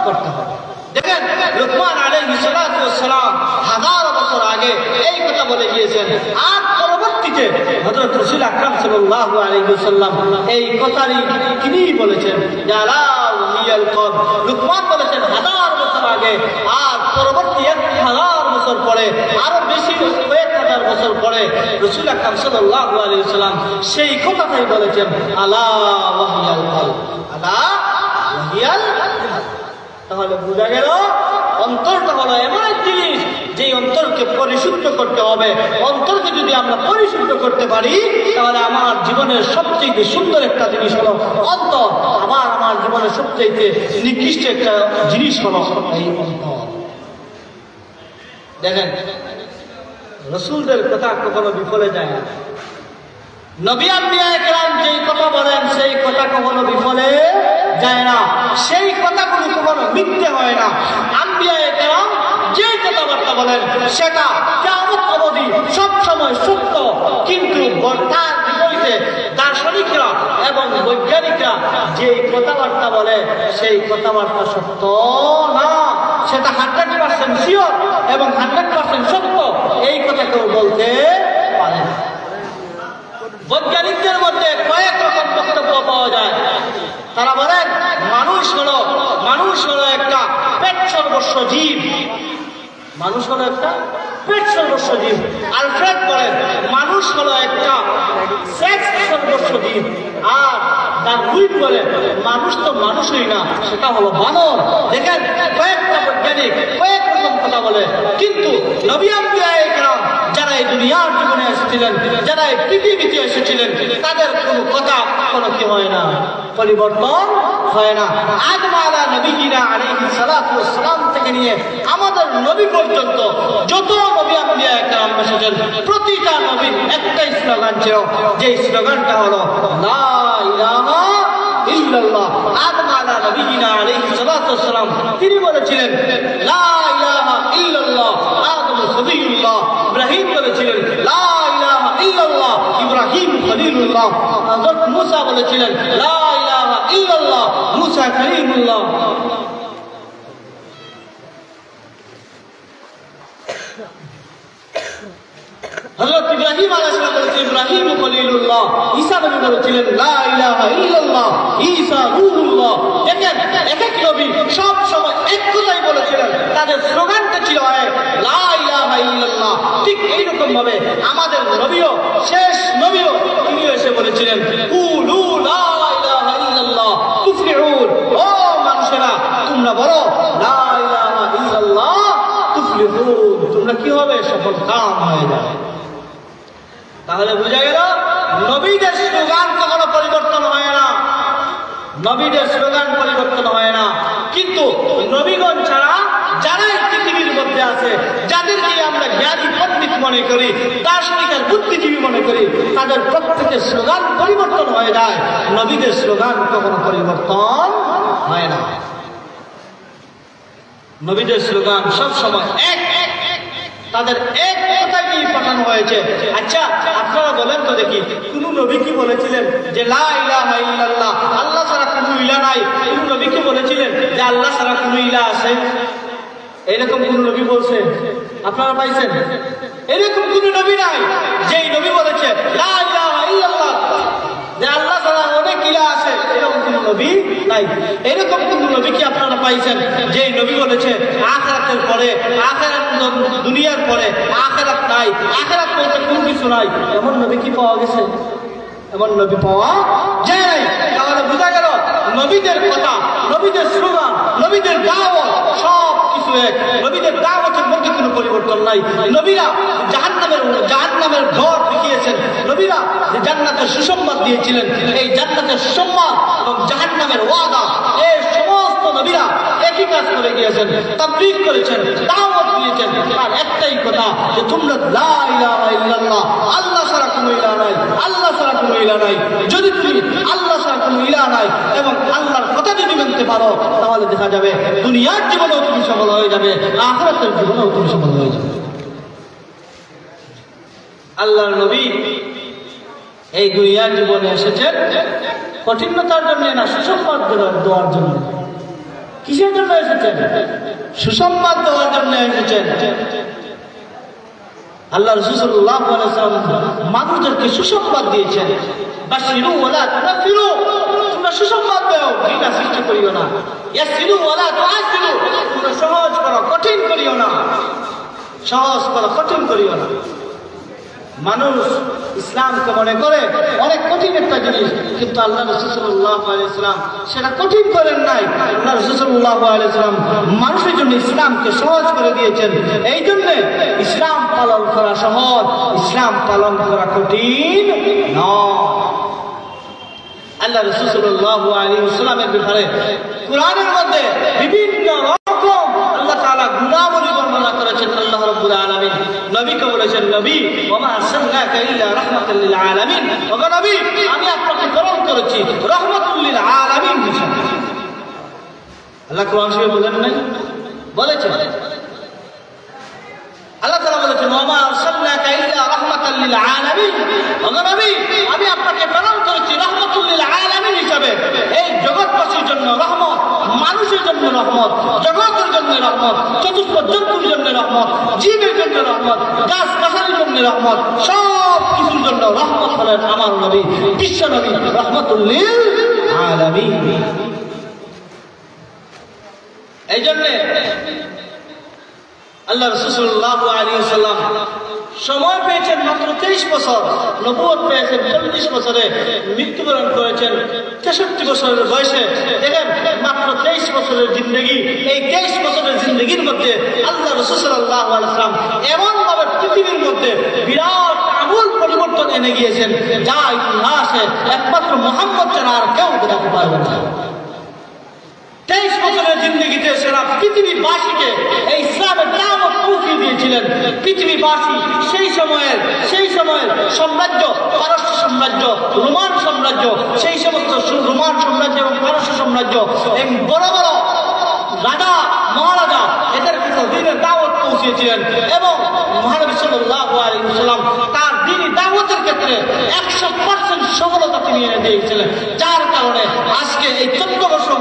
করতে হবে। দেখেন, লুকমান আলাইহিস সালাম 1000 বছর আগে এই কথা বলে গিয়েছেন, আর পরবর্তীতে হযরত রাসূল আকরাম সাল্লাল্লাহু আলাইহি ওয়াসাল্লাম এই কথাই তিনি বলেছেন, আলা ওয়াহিয়াল কলব। লুকমান বলেছেন 1000 বছর আগে, আর পরবর্তী 1000 বছর পরে, আরো বেশি 1000 বছর পরে রাসূল আকরাম সাল্লাল্লাহু আলাইহি ওয়াসাল্লাম সেই কথাই বলেছেন, আলা ওয়াহিয়াল কলব, আলা ওয়াহিয়াল। তাহলে বোঝা গেল অন্তরটা হলো এমন এক জিনিস যে অন্তরকে পরিশুদ্ধ করতে হবে। অন্তরকে যদি আমরা পরিশুদ্ধ করতে পারি তাহলে আমার জীবনের সবচেয়ে সুন্দর একটা জিনিস হলো অন্তর। আমার জীবনের সবচেয়ে নিকৃষ্ট একটা জিনিস হলো এই অন্তর। দেখেন, রাসূলদের কথা কখনো বিফলে যায় না। নবী আম্বিয়া কেরাম যেই কথা বলেন সেই কথা কখনো বিফলে যায় না, সেই কথাগুলো কখনো মিথ্যে হয় না। আম্বিয়া কেরাম যে কথাবার্তা বলেন সেটা কিয়ামত অবধি সব সময় সত্য, কিন্তু তার বিপরীতে দার্শনিকরা এবং বৈজ্ঞানিকরা যে কথাবার্তা বলে সেই কথাবার্তা সত্য না, সেটা 100% শিওর এবং 100% সত্য, এই কথা কেউ বলতে পারে না। বৈজ্ঞানিকদের মধ্যে কয়েক রকম বক্তব্য পাওয়া যায়। তারা বলেন মানুষ হলো একটা পেট সর্বস্ব জীব, মানুষ হলো একটা পেট সর্বস্ব জীব। আলফ্রেড বলেন মানুষ হলো একটা সেক্স সর্বস্ব জীব। আর ডারউইন বলে মানুষ তো মানুষই না, সেটা হলো বানর। দেখেন, কয়েকটা বৈজ্ঞানিক কয়েক রকম কথা বলে, কিন্তু নবী আম্বিয়া কেরাম যারা এই দুনিয়ার জীবনে এসেছিলেন, যারা এই পৃথিবীতে এসেছিলেন, তাদের কোনো কথা কোনো কি হয় না, পরিবর্তন হয় না। আদম নবীনা আলাইহিস সালাতু ওয়াস সালাম থেকে নিয়ে আমাদের নবী পর্যন্ত যত নবী আম্বিয়া কেরাম এসেছেন, প্রতিটা নবীর একটাই স্লোগান ছিল, যে স্লোগানটা হলো লা ইলাহা ইল্লাল্লাহ। আদম নবীনা আলাইহিস সালাতু ওয়াস সালাম তিনি বলেছিলেন লা ইলাহা ইল্লাল্লাহ, আদম সবিয়ুল্লাহ। ইব্রাহিম বলেছিলেন লা ইলাহা ইল্লাল্লাহ, ইব্রাহিম খলিলুল্লাহ। হযরত মুসা বলেছিলেন লা ইলাহা ইল্লাল্লাহ, মুসা কালিমুল্লাহ। হযরত ইব্রাহিম আলাইহিস সালাম বলেছিলেন ইব্রাহিম খলিলুল্লাহ। ঈসা নবী বলেছিলেন লা ইলাহা ইল্লাল্লাহ, ঈসা রূহুল্লাহ। দেখেন, এক এক নবী সব সময় এক কথাই বলেছিলেন, তাদের স্লোগানটা ছিল লা ইলাহা ইল্লাল্লাহ। ঠিক এইরকম ভাবে আমাদের নবীও, শেষ নবীও, তিনিও এসে বলেছিলেন কুলু লা ইলাহা ইল্লাল্লাহ তুফলিহুন। ও মানুষেরা, তোমরা বলো লা ইলাহা ইল্লাল্লাহ তুফলিহুন, তোমরা কি হবে? সফল কাম হয়ে যাবে। তাহলে বোঝা গেল নবীদের স্লোগান কখনো পরিবর্তন হয় না, নবীদের স্লোগান পরিবর্তন হয় না। কিন্তু নবীগণ ছাড়া যারা পৃথিবীর মধ্যে আছে, যাদেরকে আমরা জ্ঞানী পণ্ডিত মনে করি, দার্শনিক আর বুদ্ধিজীবী মনে করি, তাদের প্রত্যেকের স্লোগান পরিবর্তন হয়ে যায়, নবীদের স্লোগান কখনো পরিবর্তন হয় না। নবীদের স্লোগান সব সময় এক, তাদের এক কথাই নিয়ে পাঠানো হয়েছে। আচ্ছা আপনারা বলেন তো দেখি, কোন নবী কি বলেছিলেন যে লা ইলাহা ইল্লাল্লাহ, আল্লাহ ছাড়া কোনো ইলাহ নাই? কোন নবী কি বলেছিলেন যে আল্লাহ ছাড়া কোনো ইলাহ আছে? এরকম কোন নবী বলছে আপনারা পাইছেন? এরকম কোন নবী নাই যেই নবী বলেছে লা ইলাহা ইল্লাল্লাহ, যে আল্লাহ ছাড়া অনেক ইলাহ আছে, এরকম কোন নবী নাই। এরকম কোন নবী কি আপনারা পাইছেন যেই নবী বলেছে আখিরাতের পরে, আখিরাত দুনিয়ার পরে আখিরাত নাই, আখিরাত বলতে কোনো কিছু নাই? এমন নবী কি পাওয়া গেছে? এমন নবী পাওয়া যায়। তাহলে বোঝা গেল নবীদের কথা, নবীদের স্লোগান, নবীদের দাওয়াত সব কিছু এক। নবীদের দাওয়াতের মধ্যে কোনো পরিবর্তন নাই। নবীরা জাহান্নামের ঘর দেখিয়েছেন, নবীরা যে জান্নাতের সুসংবাদ দিয়েছিলেন, এই জান্নাতের সুসংবাদ এবং জাহান্নামের ওয়াদা, এই সমস্ত নবীরা একই কাজ করে গিয়েছেন, তাবলীগ করেছেন, দাওয়াত দিয়েছেন। আর একটাই কথা যে তোমরা লা ইলাহা ইল্লাল্লাহ, আল্লাহ ছাড়া কোনো ইলাহ নাই, আল্লাহ ছাড়া কোনো ইলাহ নাই। যদি তুমি আল্লাহ ছাড়া কোনো ইলাহ নাই এবং আল্লাহর কথা যদি মানতে পারো, তাহলে দেখা যাবে দুনিয়ার জীবনেও তুমি সফল হয়ে যাবে, আখিরাতের জীবনেও তুমি সফল হয়ে যাবে। আল্লাহর নবী এই দুনিয়ার জীবনে এসেছেন কঠিনতার জন্য না, সুসংবাদ দেওয়ার জন্য। কিসের জন্য এসেছেন? সুসংবাদ দেওয়ার জন্য এসেছেন। আল্লাহ রাসূল সাল্লাল্লাহু আলাইহি ওয়াসাল্লাম মানুষদেরকে সুসংবাদ দিয়েছেন, বাশিরু ওয়ালা তুনাফিরু, তোমরা সুসংবাদ দাও, বিনা সৃষ্টি করিও না। ইয়াসিরু ওয়ালা তুআসিরু, তোমরা সহজ করো, কঠিন করিও না। সহজ করো, কঠিন করিও না। মানুষ ইসলামকে মনে করে অনেক কঠিন একটা জিনিস, কিন্তু আল্লাহ রাসূল সাল্লাল্লাহু আলাইহি ওয়াসাল্লাম সেটা কঠিন করেন নাই। আল্লাহ রাসূল সাল্লাল্লাহু আলাইহি ওয়াসাল্লাম মানুষের জন্য ইসলামকে সহজ করে দিয়েছেন। এই জন্য ইসলাম পালন করা সহজ, ইসলাম পালন করা কঠিন নয়। আল্লাহ রাসূল সাল্লাল্লাহু আলাইহি ওয়াসাল্লামের ব্যাপারে কোরআনের মধ্যে বিভিন্ন রকম আল্লাহ তাআলা গুণাবলী বর্ণনা করেছেন। আল্লাহ রাব্বুল আলামিন নবীকে বলেছেন, নবী ওমা আরসালনাকা ইল্লা রাহমাতাল লিল আলামিন, ওগো নবী আমি আপনাকে প্রেরণ করেছি রাহমাতুল লিল আলামিন হিসেবে। আল্লাহ কোরআন শরীফে বলেন নাই? বলেছেন। আল্লাহ তাআলা বলেছেন ওমা আরসালনাকা ইল্লা রাহমাতাল লিল আলামিন, ওগো নবী আমি আপনাকে প্রেরণ করেছি রাহমাতুল লিল আলামিন হিসেবে। এই জগৎবাসীর জন্য রহমত, মানুষের জন্য রহমত, জগতের জন্য রহমত, চতুষ্পদ জন্তুর জন্য রহমত, জীবের জন্য রহমত, গাছ গাছালির জন্য রহমত, সব কিছুর জন্য রহমত হলেন আমার নবী, বিশ্ব নবী রাহমাতুল লিল আলামিন। এই জন্য আল্লাহ রাসূল সাল্লাল্লাহু আলাইহি ওয়াসাল্লাম সময় পেয়েছেন মাত্র 23 বছর, নবুয়ত পেয়েছেন 40 বছরে, মৃত্যুবরণ করেছেন 63 বছরের বয়সে। দেখেন মাত্র 23 বছরের জিন্দেগি, এই 23 বছরের জিন্দেগির মধ্যে আল্লাহ রাসূল সাল্লাল্লাহু আলাইহি ওয়াসাল্লাম এমন ভাবে পৃথিবীর মধ্যে বিরাট আমূল পরিবর্তন এনে গিয়েছেন, যা ইতিহাসে একমাত্র মুহাম্মদ ছাড়া আর কেউ দেখাতে পারবে না। 23 বছরের জিন্দগিতে সেরা পৃথিবীবাসীকে এই ইসলামের দাওয়াত পৌঁছে দিয়েছিলেন। পৃথিবীবাসী সেই সময়ের সাম্রাজ্য, পারস্য সাম্রাজ্য, রোমান সাম্রাজ্য, সেই সমস্ত রোমান সাম্রাজ্য এবং পারস্য সাম্রাজ্য, এই বড় বড় রাজা মহারাজা এদের কাছে দ্বীনের দাওয়াত পৌঁছেছিলেন এবং মহানবী সাল্লাল্লাহু আলাইহি ওয়াসাল্লাম তার দ্বীনি দাওয়াতের ক্ষেত্রে 100% সফলতা তিনি এনে দিয়েছিলেন। যার কারণে আজকে এই 1400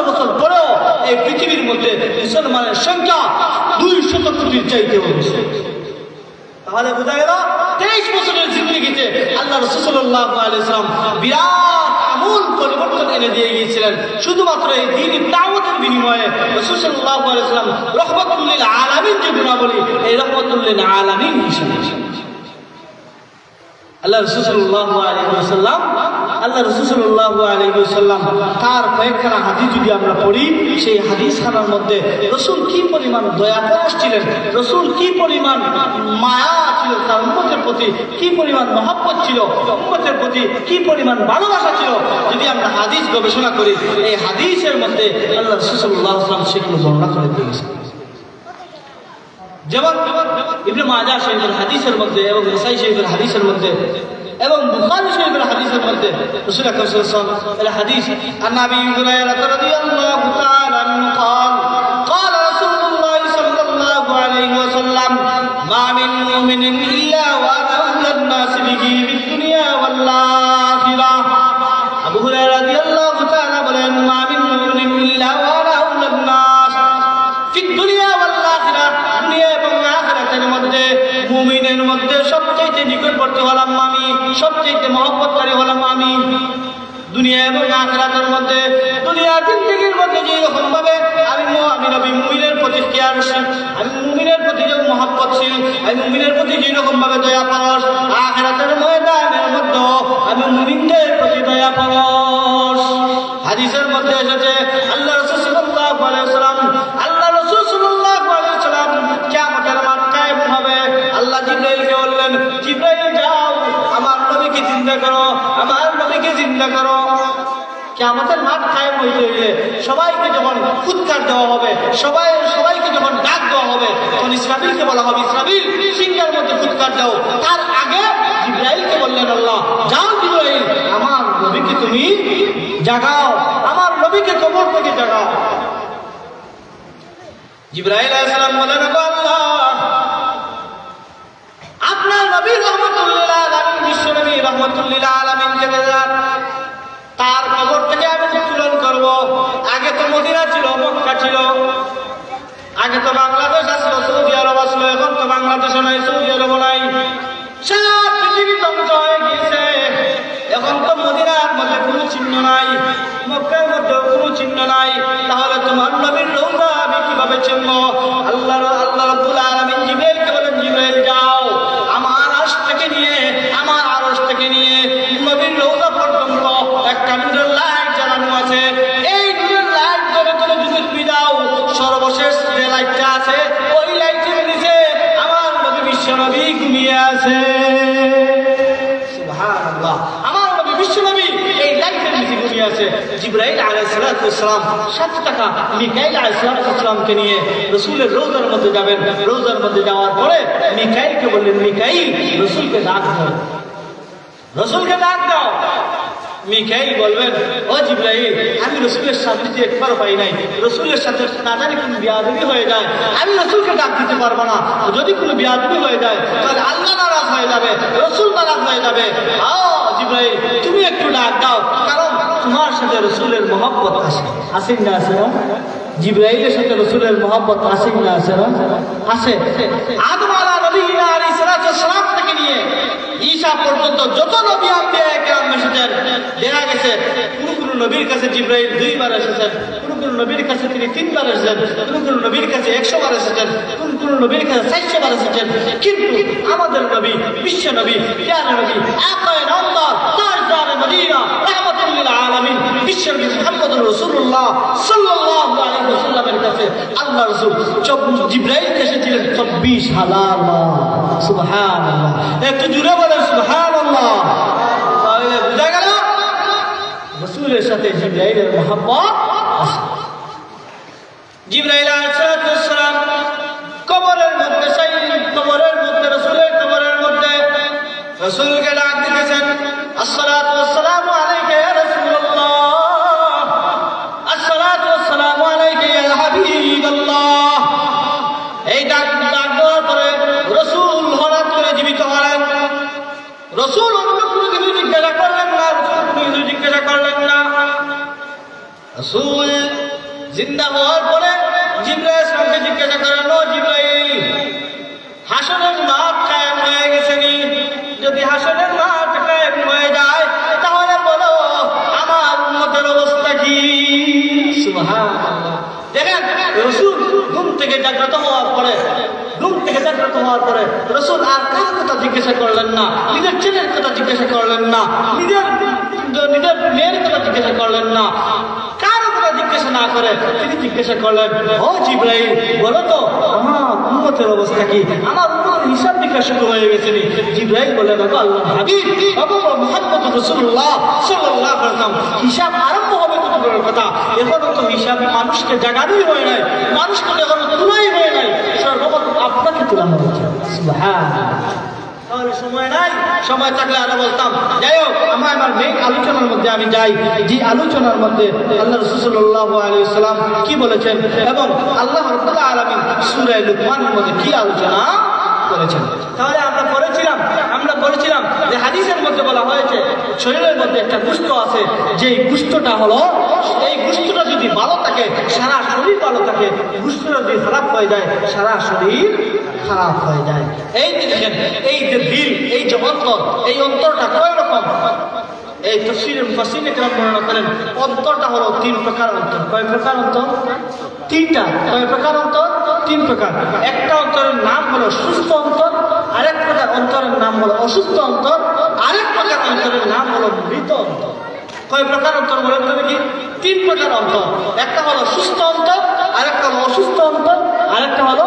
বছর পরেও এই পৃথিবীর মধ্যে মুসলমানের সংখ্যা 200 কোটির চাইতেও বেশি। তাহলে বোঝা গেল 23 বছরের জিন্দেগিতে আল্লাহ রাসূল সাল্লাল্লাহু আলাইহি ওয়াসাল্লাম বিরাট আমূল পরিবর্তন এনে দিয়ে গিয়েছিলেন। শুধুমাত্র এই দ্বীনি দাওয়াতের বিনিময়ে রাসূল সাল্লাল্লাহু আলাইহি ওয়াসাল্লাম রাহমাতুল লিল আলামিন যে গুণাবলী, এই রাহমাতুল লিল আলামিন হিসেবে আল্লাহ রাসূল সাল্লাল্লাহু আলাইহি ওয়াসাল্লাম তার কয়েকখানা হাদিস যদি আমরা পড়ি, সেই হাদিসখানার মধ্যে রাসূল কি পরিমাণ দয়া পরশ ছিলেন, রাসূল কি পরিমাণ মায়া ছিল তার উম্মতের প্রতি, কি পরিমাণ মহব্বত ছিল উম্মতের প্রতি, কি পরিমাণ ভালোবাসা ছিল, যদি আমরা হাদিস গবেষণা করি এই হাদিসের মধ্যে আল্লাহ রাসূল সাল্লাল্লাহু আলাইহি ওয়াসাল্লাম সেগুলো বর্ণনা করে দিয়েছেন। যেমন ইবনে মাজাহ শরীফের হাদিসের মধ্যে এবং নাসাই শরীফের হাদিসের মধ্যে এবং বুখারী শরীফের হাদিসের মধ্যে রাসূল আকরাম সাল্লাল্লাহু আলাইহি ওয়াসাল্লাম এর হাদিস আন নবী হুরায়রা রাদিয়াল্লাহু তাআলা আনহু قال قال رسول الله صلى الله عليه وسلم মা মিন মুমিনিন ইল্লা ওয়া আউলান নাস বিহি বিদুনিয়া ওয়াল আখিরাহ। আবু হুরায়রা রাদিয়াল্লাহু তাআলা বলেন, মা মিন মুমিনিন ইল্লা ওয়া আউলান নাস ফিদ-দুনিয়া ওয়াল আখিরাহ, দুনিয়া এবং আখিরাতের মধ্যে মুমিনের মধ্যে সবচেয়ে নিকটবর্তী হলাম আমি, সবচেয়ে মহব্বতকারী হলাম আমি। দুনিয়া এবং আখিরাতের মধ্যে, দুনিয়ার জিন্দেগির মধ্যে যেরকম ভাবে আমি নবী মুমিনের প্রতি কেয়ারশীল, আমি মুমিনের প্রতি যে মহব্বতশীল, আমি মুমিনের প্রতি যেরকম ভাবে দয়া পরশ, আখিরাতের ময়দানের মধ্যে আমি মুমিনদের প্রতি দয়া পরশ। হাদিসের মধ্যে এসেছে আল্লাহ রাসূল সাল্লাল্লাহু আলাইহি ওয়াসাল্লাম, আল্লাহ রাসূল সাল্লাল্লাহু আলাইহি ওয়াসাল্লাম কিয়ামতের মাঠ কায়েম হবে। আল্লাহ জিবরাইলকে বললেন, জিবরাইল যাও আমার নবীকে জিন্দা করো, আমার নবীকে জিন্দা করো। কিয়ামতের মাঠ কায়েম হইতে হইলে সবাইকে যখন ফুৎকার দেওয়া হবে, সবাইকে যখন ডাক দেওয়া হবে, তখন ইসরাফিলকে বলা হবে, ইসরাফিল সিংহের মধ্যে ফুৎকার দাও। তার আগে জিবরাইলকে বললেন আল্লাহ, যাও জিবরাইল আমার নবীকে তুমি জাগাও, আমার নবীকে কবর থেকে জাগাও। জিবরাইল আলাইহিস সালাম বলেন, আল্লাহ আপনার নবী রহমাতুল লিল আলামিন, বিশ্ব নবী রহমাতুল লিল আলামিন চলে যান, তার কবর থেকে আমি উত্তোলন করব। আগে তো মদিনা ছিল, মক্কা ছিল, আগে তো বাংলাদেশ আসলো, সৌদি আরব আসলো, এখন তো বাংলাদেশও নাই, সৌদি আরব নাই, সারা পৃথিবী ধ্বংস হয়ে গিয়েছে। এখন তো মদিনার মধ্যে কোনো চিহ্ন নাই, মক্কার মধ্যে কোনো চিহ্ন নাই। তাহলে তোমার নবীর রওজা আমি কিভাবে চিনব? আল্লাহ রাব্বুল আলামিন জিবরাইলকে বলেন, জিবরাইল যাও আমার আরশ থেকে নিয়ে নবীর রওজা পর্যন্ত একটা নূরের লাইট জ্বালানো আছে। এই নূরের লাইট ধরে ধরে যদি তুমি দাও, সর্বশেষ যে লাইটটা আছে ওই লাইটের নিচে আমার নবী বিশ্ব নবী ঘুমিয়ে আছে। সুবহানাল্লাহ, আমার নবী বিশ্ব নবী এই লাইটের নিচে ঘুমিয়ে আছে। জিবরাইল আলাইহিস সালাম 7 টাকা মিকাইল আলাইহিস সালামকে নিয়ে রাসূলের রওজার মধ্যে যাবেন। রওজার মধ্যে যাওয়ার পরে মিকাইলকে বললেন, মিকাইল রাসূলকে ডাক দাও, রাসূলকে ডাক দাও। মিকাইল বলবেন, ও জিবরাইল আমি রাসূলের সান্নিধ্যে একবার পাই নাই, রাসূলের সাথে না জানি কোনো বিয়াদবি হয়ে যায়, আমি রাসূলকে ডাক দিতে পারবো না। যদি কোনো বিয়াদবি হয়ে যায় তাহলে আল্লাহ নারাজ হয়ে যাবে, রাসূল নারাজ হয়ে যাবে। জিবরাইল তুমি একটু ডাক দাও, কারণ তোমার সাথে রাসূলের মহব্বত আছে, আছে না আছে না? জিবরাইলের সাথে রাসূলের মহব্বত আছে না আছে না? আছে। আদম আলাইহিস সালাম থেকে নিয়ে ঈসা পর্যন্ত যত নবী আম্বিয়া কেরাম এসেছেন, দেখা গেছে কোন নবীর কাছে জিবরাইল 2 বার এসেছেন, কোন নবীর কাছে তিনি 3 বার এসেছেন, কোন নবীর কাছে 100 বার এসেছেন, কোন নবীর কাছে 400 বার এসেছেন। কিন্তু আমাদের নবী, বিশ্ব নবী, প্যারা নবী, আকায়ে নামদার, তাজদার মদিনা, রাহমাতুল লিল আলামিন, বিশ্ব নবী মুহাম্মদুর রাসূলুল্লাহ সাল্লাল্লাহু আলাইহি ওয়াসাল্লামের কাছে আল্লাহ রাসূল জিবরাইল এসেছিলেন 24,000 বার। সুবহানাল্লাহ, একটু জোরে বলেন সুবহানাল্লাহ। তাহলে বুঝা গেল রাসূলের সাথে জিবরাইলের মহব্বত আছে। জিবরাইল আলাইহিস সালাম কবরের মধ্যে, সেই কবরের মধ্যে, রাসূলের কবরের মধ্যে রাসূলকে ডাক দিতেছেন, আসসালাতু ওয়াসসালামু আলাইকা ইয়া রাসূলুল্লাহ, আসসালাতু ওয়াসসালামু আলাইকা ইয়া হাবিবাল্লাহ। এই ডাক দেওয়ার পরে রাসূল হঠাৎ করে জীবিত হলেন। রাসূল অন্য কোনো কিছু জিজ্ঞাসা করলেন না, রাসূল জিন্দা হওয়ার পরে জিবরাইলকে জিজ্ঞাসা করেন, ও জিবরাইল হাসরের মাঠ কায়েম হয়ে গেছে নি? যদি হাসরের মাঠ কায়েম হয়ে যায় তাহলে বলো আমার উম্মতের অবস্থা কি? সুবহানাল্লাহ। দেখেন রাসূল ঘুম থেকে জাগ্রত হওয়ার পরে রাসূল আর কার কথা জিজ্ঞাসা করলেন না, নিজের ছেলের কথা জিজ্ঞাসা করলেন না, নিজের মেয়ের কথা জিজ্ঞাসা করলেন না, কার কথা জিজ্ঞাসা না করে তিনি জিজ্ঞাসা করলেন, ও জিবরাইল বলো তো আমার উম্মতের অবস্থা কি, আমার উম্মতের হিসাব নিকাশ শুরু হয়ে গেছে নি? জিবরাইল বললেন, আল্লাহর হাবিব মুহাম্মদুর রাসূলুল্লাহ সাল্লাল্লাহু আলাইহি ওয়াসাল্লাম হিসাব আরম্ভ হবে তো দূরের কথা, এখনো তো হিসাব মানুষকে জাগানোই হয় নাই, মানুষকে এখনো তোলাই হয় নাই, সর্বপ্রথম আপনাকে তোলানো হচ্ছে। সুবহানাল্লাহ। তাহলে সময় নাই, সময় থাকলে আরো বলতাম। যাই হোক, আমার মেইন আলোচনার মধ্যে আমি যাই। যে আলোচনার মধ্যে আল্লাহ রাসূল সাল্লাল্লাহু আলাইহি ওয়াসাল্লাম কি বলেছেন এবং আল্লাহ রাব্বুল আলামিন সূরা লুকমানের মধ্যে কি আলোচনা করেছেন। তাহলে আমরা বলেছিলাম যে হাদিসের মধ্যে বলা হয়েছে শরীরের মধ্যে একটা গোশত আছে, যে গোশতটা হলো, এই গোশতটা যদি ভালো থাকে সারা শরীর ভালো থাকে, গোশতটা যদি খারাপ হয়ে যায় সারা শরীর খারাপ হয়ে যায়। এই যে দেখেন, এই যে দিল, এই যে অন্তর, এই অন্তরটা কয় রকম? এই তাফসীরে মুফাসসিরিনে কেরাম বর্ণনা করেন অন্তরটা হলো 3 প্রকার অন্তর। কয় প্রকার অন্তর? 3টা। কয় প্রকার অন্তর? 3 প্রকার। একটা অন্তরের নাম হলো সুস্থ অন্তর, আরেক প্রকার অন্তরের নাম হলো অসুস্থ অন্তর, আরেক প্রকার অন্তরের নাম হলো মৃত অন্তর। কয় প্রকার অন্তর বলেন তো দেখি? 3 প্রকার অন্তর। একটা হলো সুস্থ অন্তর, আরেকটা হলো অসুস্থ অন্তর, আরেকটা হলো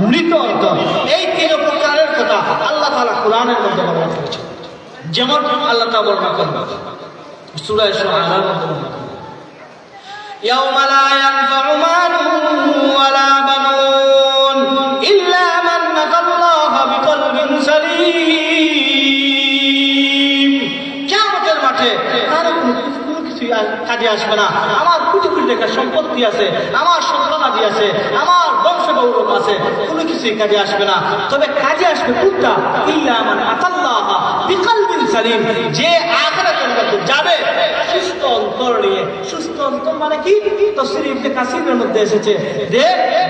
মৃত অন্তর। এই 3 প্রকারের কথা আল্লাহ তাআলা কোরআনের মধ্যে বর্ণনা করেছেন। যেমন আল্লাহ তাআলা বর্ণনা করেন সূরা শুআরার মধ্যে বর্ণনা করেন, ইয়াউমা লা ইয়ানফাউ মালুন ওয়ালা বানুন ইল্লা মান আতাল্লাহা বিকলবিন সালিম। কিয়ামতের মাঠে কারো কোনো কিছু কাজে আসবে না। আমার কোটি কোটি টাকার সম্পত্তি আছে, আমার সন্তানাদি আছে, আমার বংশ গৌরব আছে, কোনো কিছুই কাজে আসবে না। তবে কাজে আসবে কোনটা? ইল্লা মান আতাল্লাহা বিকলবিন সালিম, যে আখিরাতের মধ্যে যাবে সুস্থ অন্তর নিয়ে। সুস্থ অন্তর মানে কি? তাফসীর ইবনে কাসিরের মধ্যে এসেছে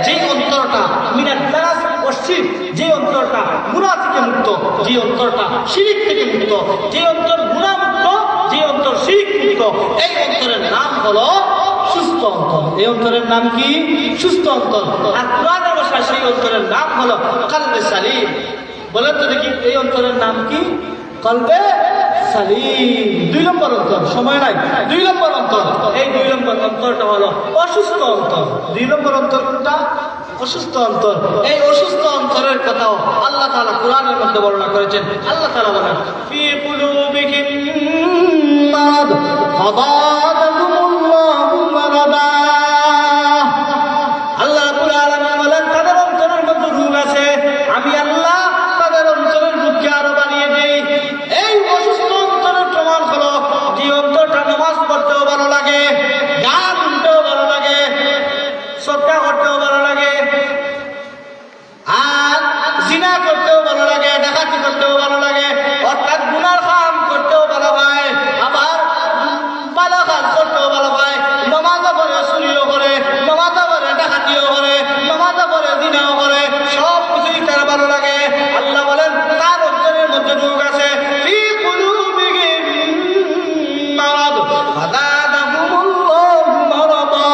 যে অন্তরটা মিনাত দারাস ওয়া শিরক, যে অন্তরটা গুনাহ থেকে মুক্ত, যে অন্তরটা শিরক থেকে মুক্ত, যে অন্তর গুনাহ মুক্ত, যে অন্তর শিরক মুক্ত, এই অন্তরের নাম হলো সুস্থ অন্তর। এই অন্তরের নাম কি? সুস্থ অন্তর। আর কোরআনের ভাষায় সেই অন্তরের নাম হলো কলবে সালিম। বলেন তো দেখি, এই অন্তরের নাম কি? কলবে সালিম। 2 নম্বর অন্তর, সময় নাই। 2 নম্বর অন্তর, এই 2 নম্বর অন্তরটা হলো অসুস্থ অন্তর। 2 নম্বর অন্তর কোনটা? অসুস্থ অন্তর। এই অসুস্থ অন্তরের কথাও আল্লাহ তাআলা কোরআনের মধ্যে বর্ণনা করেছেন। আল্লাহ তাআলা বলেন, ফি কুলুবিহিম মারাদ ফাযাদাহুমুল্লাহু মারাদা। আল্লাহ রাব্বুল আলামিন বলেন, তাদের অন্তরের মধ্যে রোগ আছে, আমি আল্লাহ তাদের অন্তরের রোগকে আরো বাড়িয়ে দেই। এই অসুস্থ অন্তরের প্রমাণ হলো যে অন্তরটা নামাজ পড়তেও ভালো লাগে, গান শুনতেও ভালো লাগে, সদকা করতেও ভালো লাগে, আর জিনা করতেও ভালো লাগে, ডাকাতি করতেও ভালো লাগে, অর্থাৎ গুনার কাম করতেও ভালো পায়, আবার ভালো কাজ করতেও ভালো পায়। নামাজও পড়ে, চুরিও করে, নামাজও পড়ে, ডাকাতিও করে, নামাজও পড়ে, জিনাও করে, সব কিছুই তার ভালো লাগে। আল্লাহ বলেন তার অন্তরের মধ্যে রোগ আছে। ফি কুলুবিহিম মারাদ ফাযাদাহুমুল্লাহু মারাদা।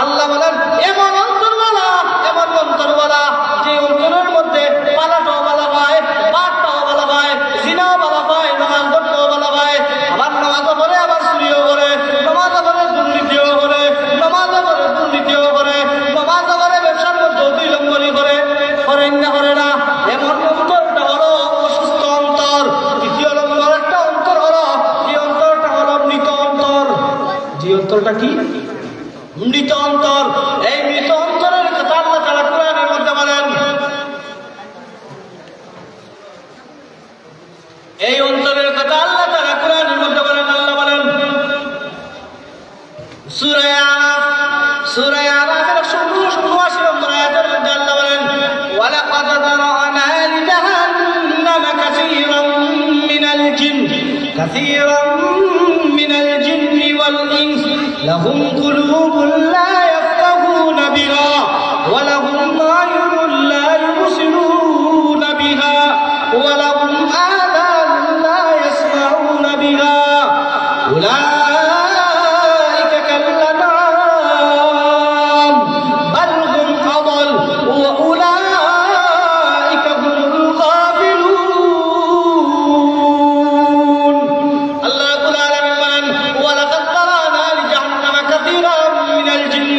আল্লাহ বলেন এমন অন্তরওয়ালা, এমন অন্তরওয়ালা যে অন্তরের মধ্যে পালাটাও ভালো পায়, বাদটাও ভালো পায়, জিনাও ভালো পায়, নামাজ পড়তেও ভালো পায়, আবার নামাজও পড়ে, আবার চুরিও করে, নামাজও পড়ে, দুর্নীতিও করে, নামাজও পড়ে, দুর্নীতিও করে, নামাজও পড়ে, ব্যবসার মধ্যে 2 নম্বরই করে, করেন না করে না। এমন অন্তরটা হলো অসুস্থ অন্তর। দ্বিতীয় নম্বর একটা অন্তর হলো, যে অন্তরটা হলো মৃত অন্তর। যে অন্তরটা কি? মৃত অন্তর। এই মৃত অন্তরের কথা আল্লাহ তাআলা কোরআনের মধ্যে বলেন। এই অন্তরের কথা আল্লাহ তাআলা কোরআনের মধ্যে বলেন। আল্লাহ বলেন সূরা আরাফ, সূরা আরাফের 79 নম্বর আয়াতের মধ্যে আল্লাহ বলেন, ওয়ালাকাদ যারানা লিজাহান্নামা কাসীরাম মিনাল জিন্নি ওয়াল ইনস লাহুম কুলুবুন লা ইয়াফকাহুনা বিহা ওয়া লাহুম আ'য়ুনুন লা ইবসিরুনা বিহা ওয়া লাহুম আযানুন লা ইয়াসমাউনা বিহা উলাইকা কাল-আন'আম বাল হুম আদাল ওয়া উলাইকা হুমুল গাফিলুন। আল্লাহ রাব্বুল আলামিন বলেন, ওয়ালাকাদ যারানা লিজাহান্নামা কাসীরাম মিনাল জিন্নি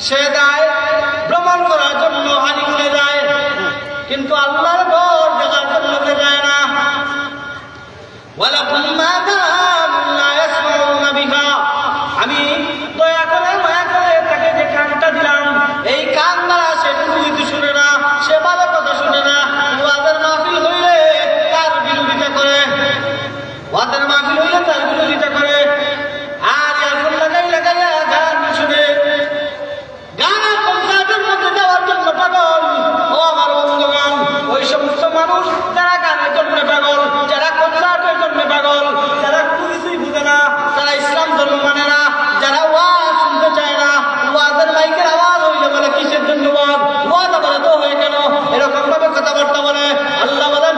সে যায় ভ্রমণ করার জন্য হানিমুনে যায়, কিন্তু আল্লাহর ঘর দেখার জন্য যায় না। আমি দয়া করে মায়া করে তাকে যে কানটা দিলাম, এই কান দ্বারা সে কিছু শুনে না, সে ভালো কথা শুনে না। ওয়াদের মাহফিল হইলে তার বিরোধিতা করে, ওয়াদের মাহফিল হইলে তার বিরোধিতা করে, আর এখন লাগাই লাগাইয়া গান শুনে, গানের কনসার্টের মধ্যে যাওয়ার জন্য পাগল। ও আমার বন্ধুগণ, ওই সমস্ত মানুষ যারা গানের জন্য পাগল, যারা কনসার্টের জন্য পাগল, যারা কোনো কিছুই বুঝে না, যারা ইসলাম ধর্ম মানে না, যারা ওয়াজ শুনতে চায় না, ওয়াজের মাইকের আওয়াজ হইলে বলে কিসের জন্য ওয়াজ, ওয়াজ আবার তো হয়ে কেন, এরকম ভাবে কথাবার্তা বলে। আল্লাহ বলেন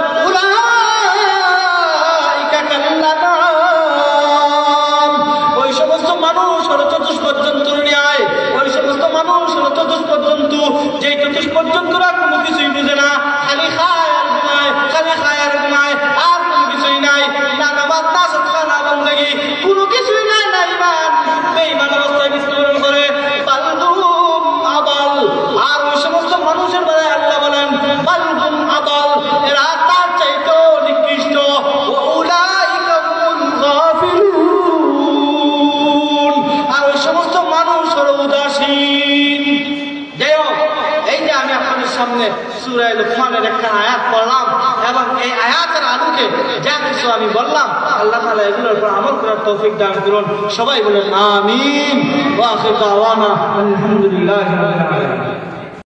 ওই সমস্ত মানুষ হলো চতুষ্পদ জন্তুর ন্যায়, ওই সমস্ত মানুষ হলো চতুষ্পদ জন্তু, যে চতুষ্পদ জন্তুরা কোনো কিছুই বুঝে না, খালি খায় আর ঘুমায়, খালি খায় আর ঘুমায়, আর কোনো কিছুই নাই, না নামাজ না সাদকা না বন্দেগী, কোনো কিছুই নাই, না ঈমান, বেঈমান অবস্থায় মৃত্যুবরণ করে। বালহুম আদাল, আর ওই সমস্ত মানুষের বেলায় আল্লাহ বলেন বালহুম আদাল, এরা তার চাইতেও নিকৃষ্ট। উলাইকা হুমুল গাফিলুন, আর ওই সমস্ত মানুষ হলো উদাসীন। যাই হোক, এই যে আমি আপনাদের সামনে সূরা লুকমানের একটা আয়াত পড়লাম, এবং এই আয়াতের আলোকে যা কিছু আমি বললাম, আল্লাহ তাআলা এগুলোর উপর আমল করার তৌফিক দান করুন। সবাই বলেন আমিন। ওয়া আখিরু দাওয়ানা আলহামদুলিল্লাহি রাব্বিল আলামিন।